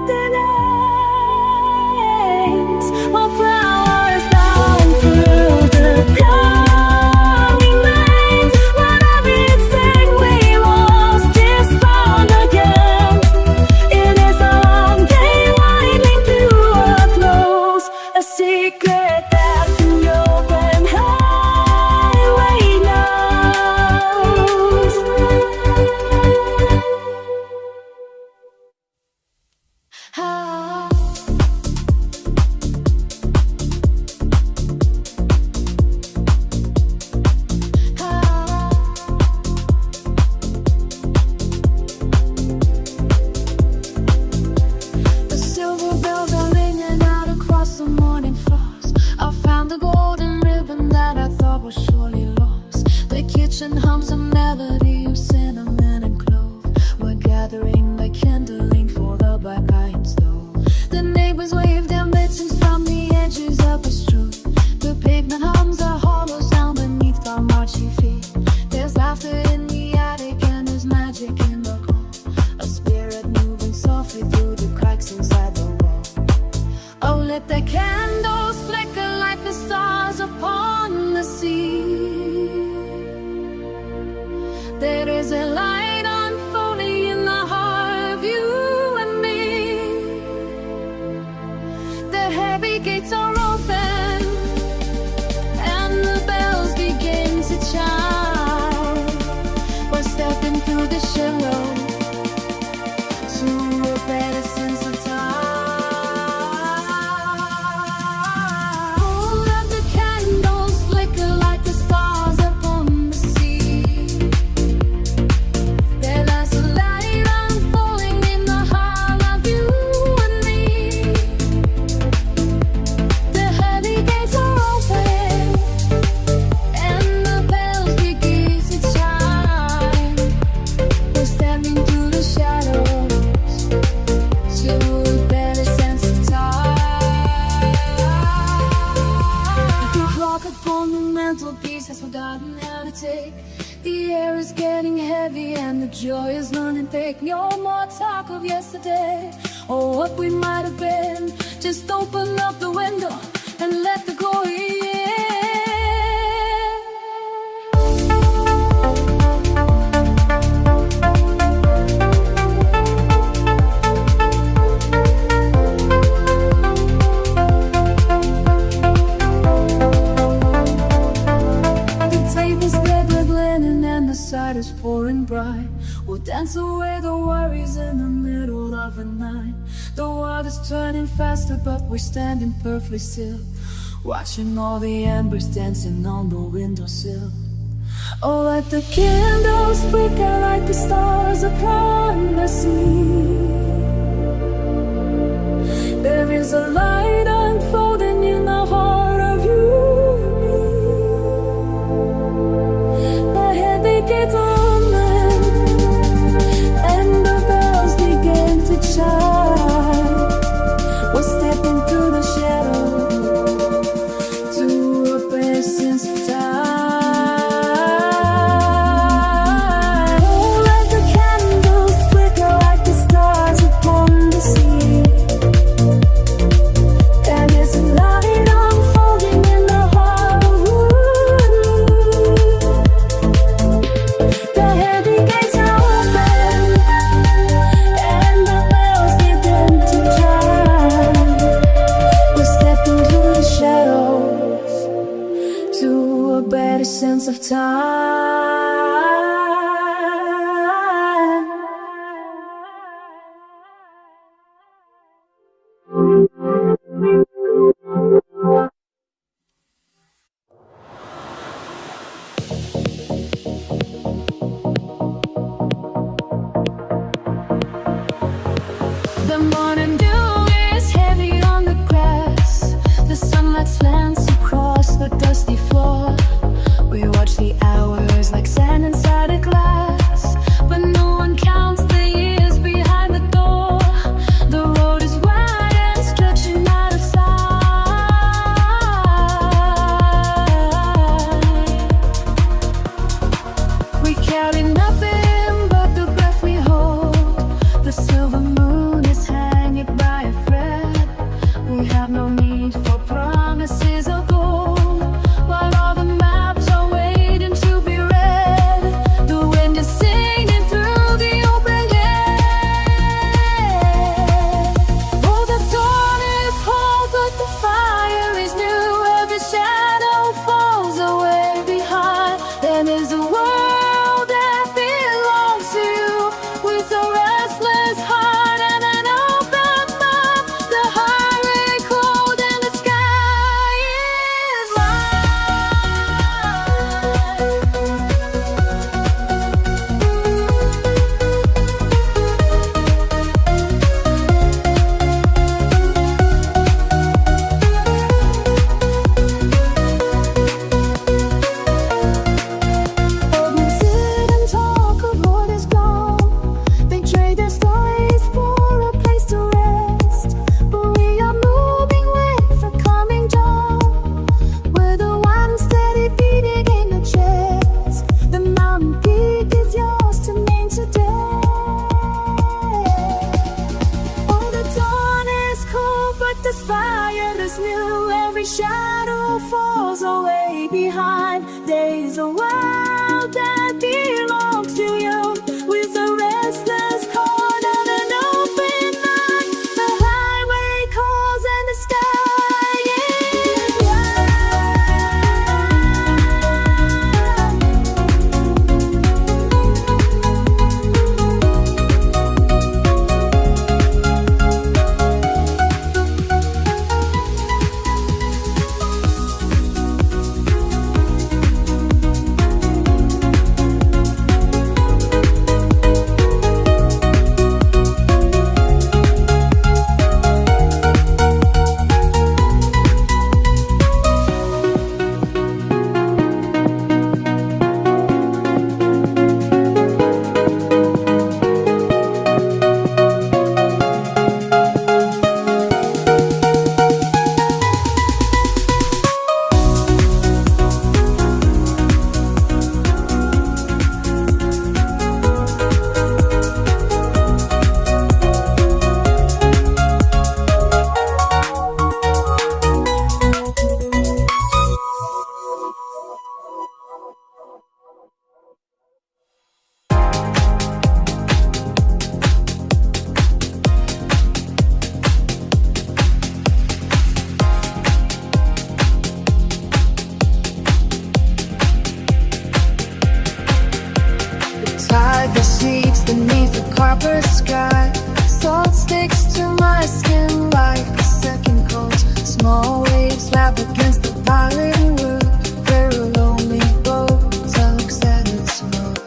their names, while flowers bound through the coming rains. While everything we lost is found again, it is a long day winding to a close, a secret that the open highway knows. Ah. The silver bells are ringing out across the morning frost. I found the golden ribbon that I thought was surely lost. The kitchen hums a melody of cinnamon and clove. We're gathering the kindling for the black iron stove. The neighbors wave their mittens from the edges of the street. The pavement hums a hollow sound beneath our marching feet. There's laughter in the attic and there's magic in the hall, a spirit moving softly through the cracks inside the wall. Oh, let the candles flicker like the stars upon the sea. There is a light unfolding in the heart of you and me. The heavy gates are open and the bells begin to chime. We're stepping through the shadow to a better sense of time. forgotten how to take. The air is getting heavy and the joy is running thick. No more talk of yesterday or what we might have been. Just open up the window and let the glory in. Is pouring bright. We'll dance away the worries in the middle of the night. The world is turning faster, but we're standing perfectly still, watching all the embers dancing on the windowsill. Oh, let the candles flicker like the stars upon the sea. There is a light unfolding in the heart of you. It's open and the bells begin to chime. We're stepping through the shadow to a better sense of time. Oh, let the candles flicker like the stars upon the sea. There is a light unfolding in the heart of you. The heavy gates are open and the bells begin to chime. We're stepping through the shadows to a better sense of time. The morning dew is heavy on the grass. The sunlight slants across the dusty floor. We watch the hours like sand inside a glass, but no one counts the years behind the door. The road is wide and stretching out of sight. We carry nothing but the breath we hold. The silver moon is hanging by a thread. We have no need for promises or gold, while all the maps are waiting to be read. The wind is singing through the open gate. Oh, the dawn is cold, but the fire is new. Every shadow falls away behind. Then is a world that belongs to you, with a restless heart and an open mind. The highway cold and the sky is Open sit and talk of what is gone. They trade their stories for a place to rest. But we are moving with a calming jaw, with a wild and steady beating in the chest. The mountain peak is yours to name today. Oh, the dawn is cold, but the fire is new. Every shadow falls away behind. There is a world that belongs to you, with a restless heart and an open mind. The highway calls and the sky is copper sky. Salt sticks to my skin like a second coat. Small waves lap against the pilot wood. Where a lonely boat tugs at its rope.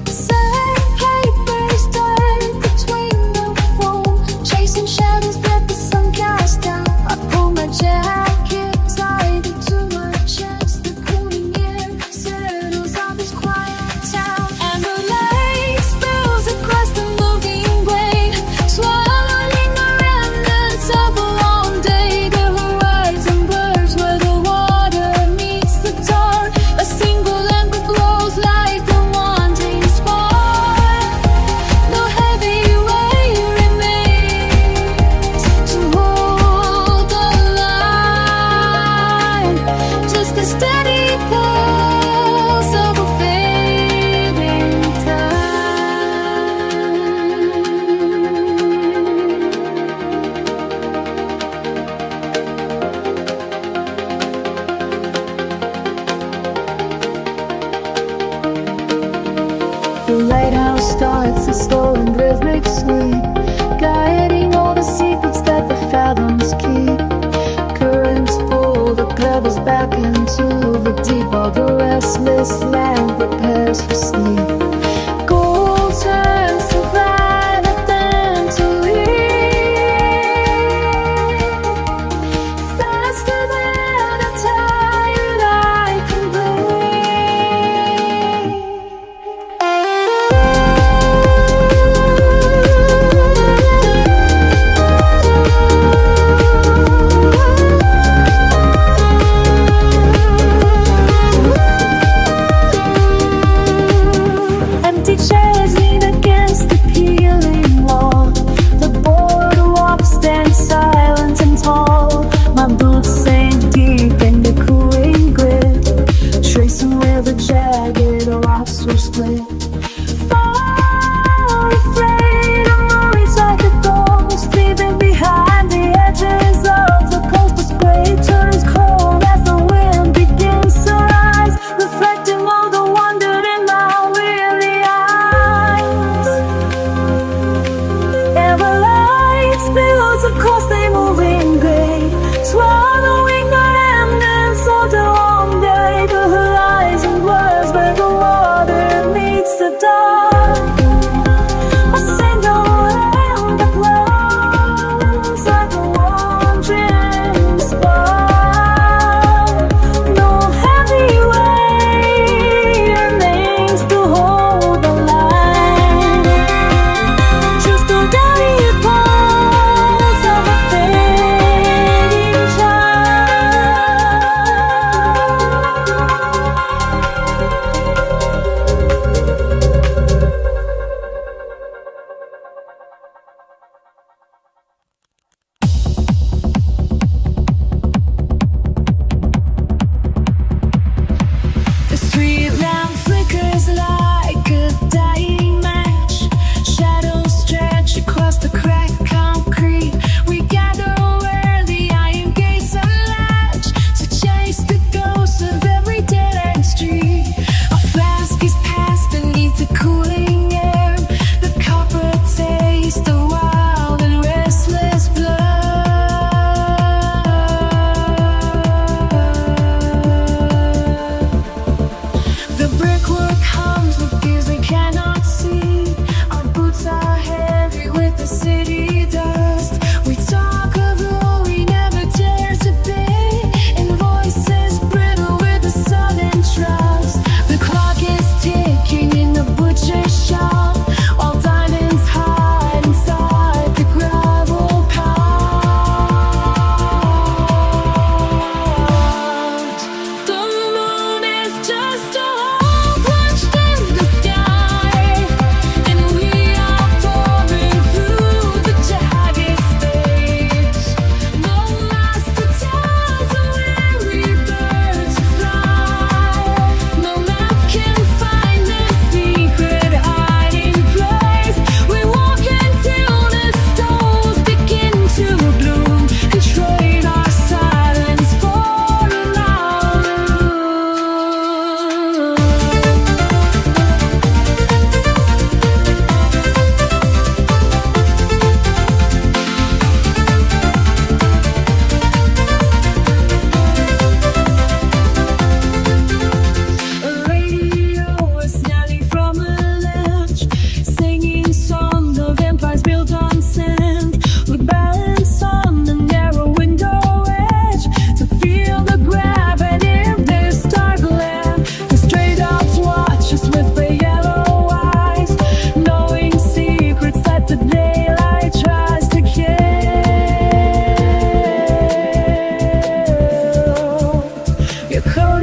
Sandpapers dive between the foam, chasing shadows that the sun casts down. I pull my jacket tighter to my chest. The cooling air settles on this quiet town, and the light spills across the moving blade, swallowing the remnants of a long day. The horizon blurs where the water meets the tar. A single anchor glows like the wanting spark. No heavy weight remains to hold the line. Just a steady pulse of a fading time. The lighthouse starts a slow and rhythmic sweep, guiding all the secrets that the fathoms keep. Currents pull the pebbles back into the deep, while the restless land prepares for sleep. Gold turns to violet, then to leaf, faster than a tired eye can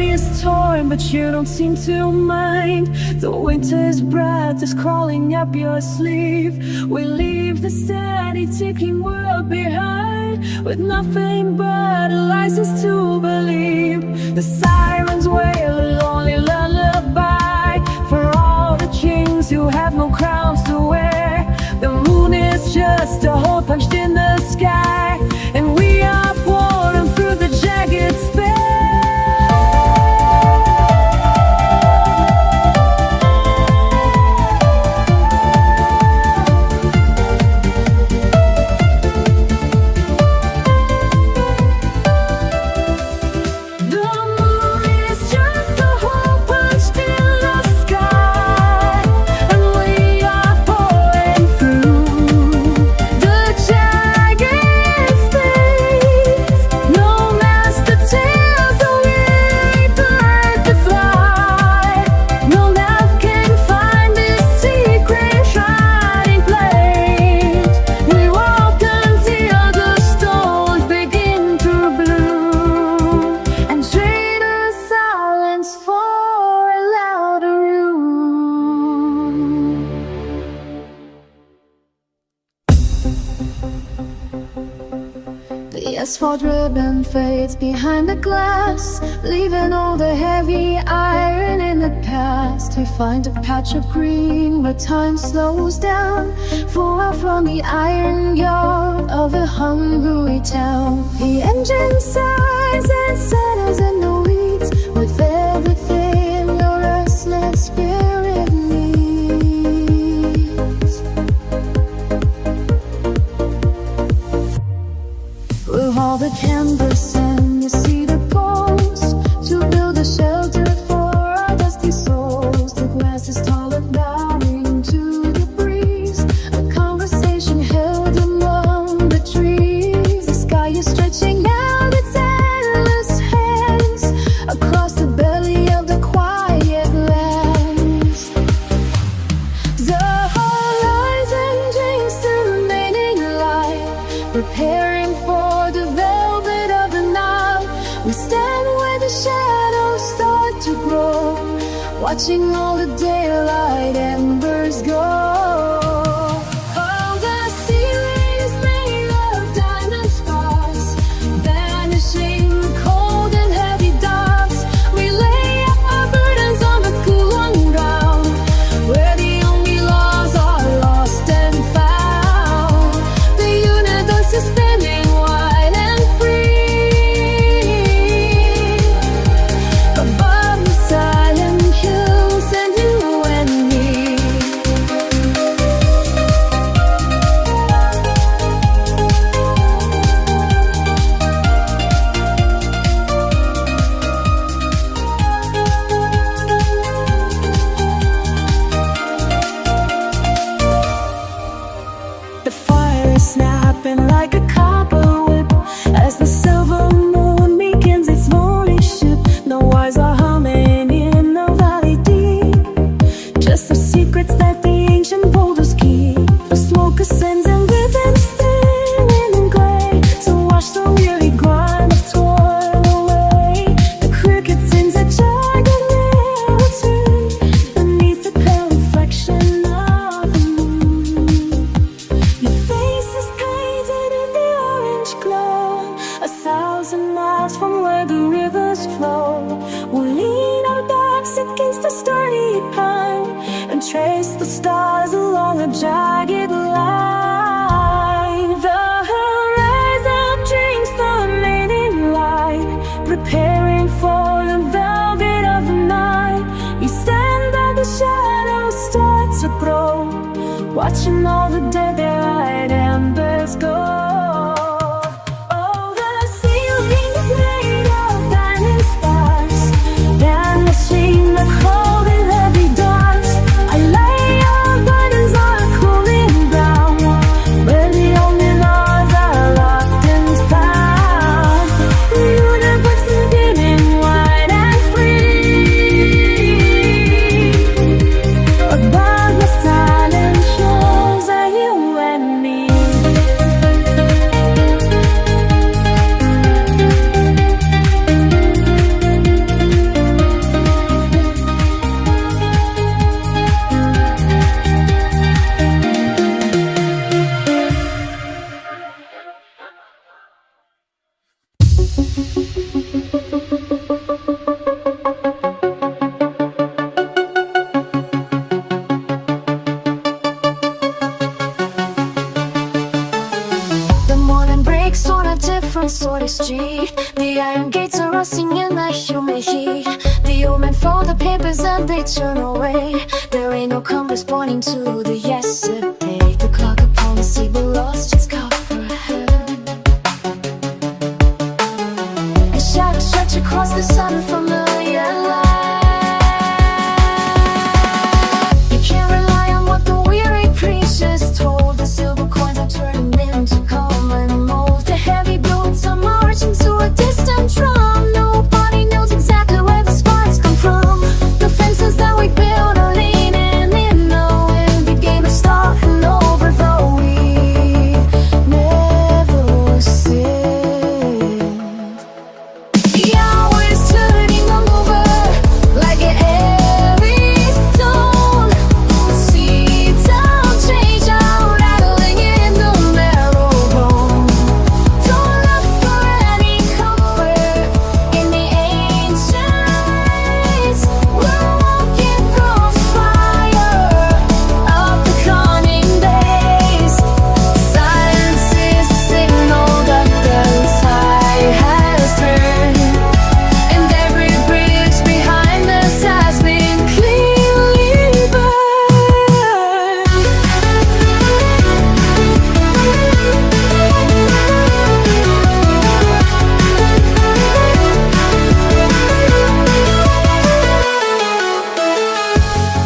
body is torn, but you don't seem to mind. The winter's breath is crawling up your sleeve. We leave the steady ticking world behind, with nothing but a license to believe. The sirens wail a lonely lullaby for all the kings who have no crowns to wear. The moon is just a hole punched in the sky, and we are pouring through the jagged space. The asphalt ribbon fades behind the glass, leaving all the heavy iron in the past. We find a patch of green where time slows down, far from the iron yard of a hungry town. The engine sighs and settles in the weeds with everything your restless spirit needs. With all the canvas and you see the posts to build a shelter for our dusty souls. The grass is tall and bowing to the breeze, a conversation held among the trees. The sky is stretching out its endless hands across the belly of the quiet lands. The horizon drinks the remaining light, preparing for the velvet of the night. We stand where the shadows start to grow, watching all the daylight embers go. Oh, the ceiling is made of diamond sparks, vanishing the cold and heavy darks. We lay our burdens on the cool ground, where the only laws are lost and found. The universe is spinning wide and free above the silent hills and you and me. The fire is snapping like a copper whip as the silver moon begins its lonely ship. No eyes are humming in the valley deep, just the secrets that the ancient boulders keep. The smoke ascends and rhythms thin and gray, to wash the weary grind of toil away. The cricket sings a jagged melody beneath the pale reflection of the moon. Your face is painted in the orange glow, 1,000 miles from where the rivers flow. We'll lean our backs against a sturdy pine and trace the stars along a jagged line. The horizon drinks the remaining light, preparing for the velvet of the night. You stand by the shadows start to grow, watching all the daylight embers go. Oh, the ceiling is made of diamond sparks, vanishing the cold and heavy darks. I lay our burdens on a cooling ground, where the only laws are locked and found. The universe is spinning wide and free above the silent shores of you melting in the humid heat. The old men fold the papers and they turn away. There ain't no compass pointing to the yesterday. The clock upon the sea lost its copper hand. A shadow stretch across the sun, familiar light. You can't rely on what the weary preachers told. The silver coins are turning into common mold. The heavy boots are marching to a distant drum. Nobody knows exactly where the sparks come from. The fences that we build are leaning in. The wind, the game is starting over, though we never sit. The hour is turning over like an airy stone. The seeds of change are rattling in the marrow bone. Don't look for any comfort in the ancient ways. We're walking through fire of the coming days. Silence is a signal that the tide has turned, and every bridge behind us has been cleanly burned.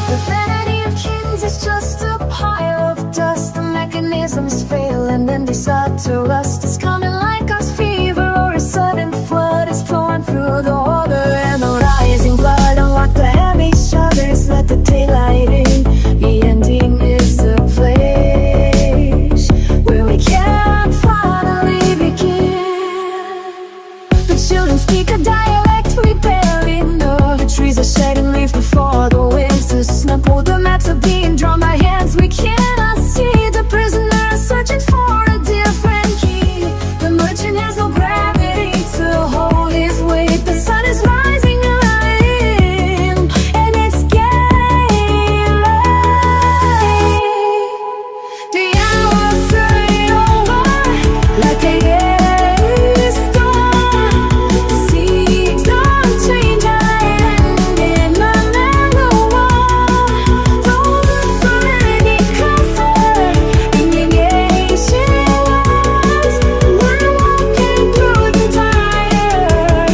The vanity of kings is just a pile of dust. The mechanisms fail and then they start to rust. It's coming like a fever or a sudden flood. It's flowing through the order and the rising blood. Unlock the heavy shutters, let the daylight in. The ending is a place where we can finally begin. The children speak a dialect we barely know. The trees are shedding leaves before the winds to snapple. The maps are being drawn by hands we cannot see. The prisoner is searching for a different key. The merchant has no gravity to hold his weight. The sun is rising in, and it's getting late. The hour's turning over like a airy storm. The seeds of change are ending the mellow war. Don't look for any comfort in the ancient wars. We're walking through the fire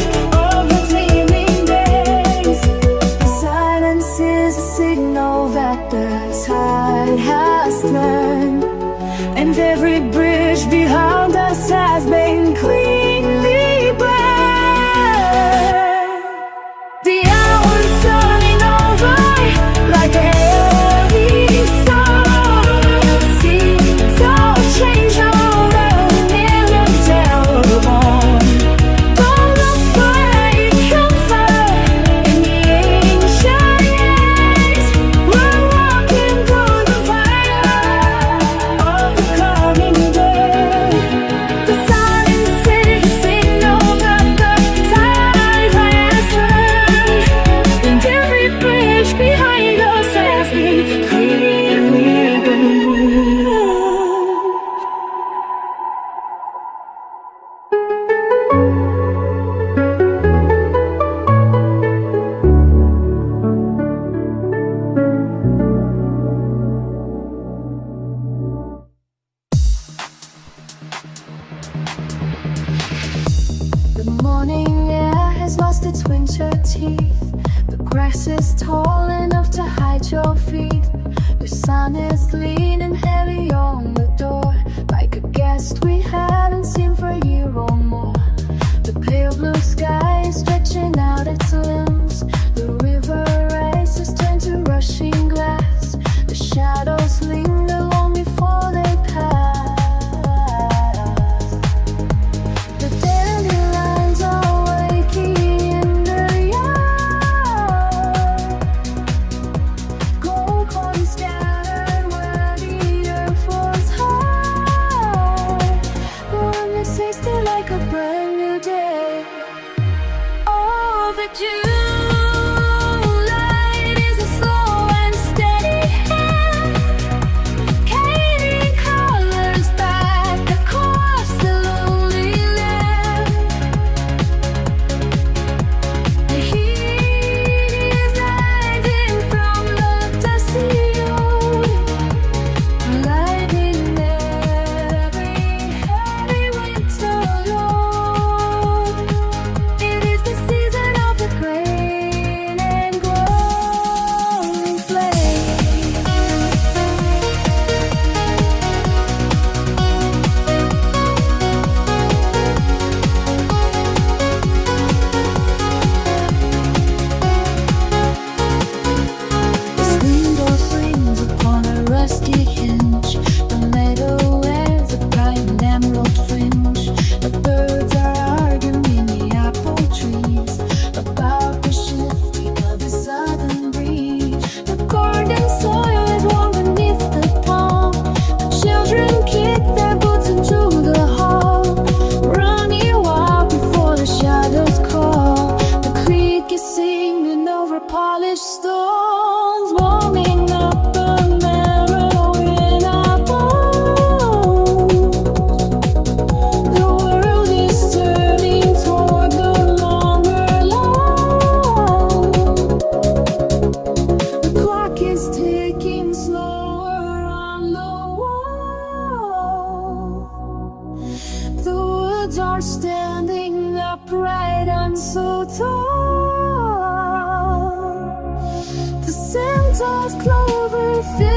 of the gleaming days. The silence is a signal that the tide has turned, and every bridge behind us has been cleanly burned. The hour's turning over like a heavy storm. Seeds of change are rolling in the telephone. Don't look for any comfort in the ancient years. We're walking through the fire of the coming day. The silence is a signal that the tide has turned, and every bridge behind us has been cleanly burned. The morning air has lost its winter teeth. The grass is tall enough to hide your feet. The sun is leaning heavy on the door, like a guest we haven't seen for a year or more. The pale blue sky is stretching out its limbs. The river rises turned to rushing glass. The shadows linger long before they pass. The dandelions are waking in the yard. Gold corn scattered where the earth was hard. One is tasted like a brand new day. Oh, the July is a slow and steady hand, carrying colors back across the lonely land. clover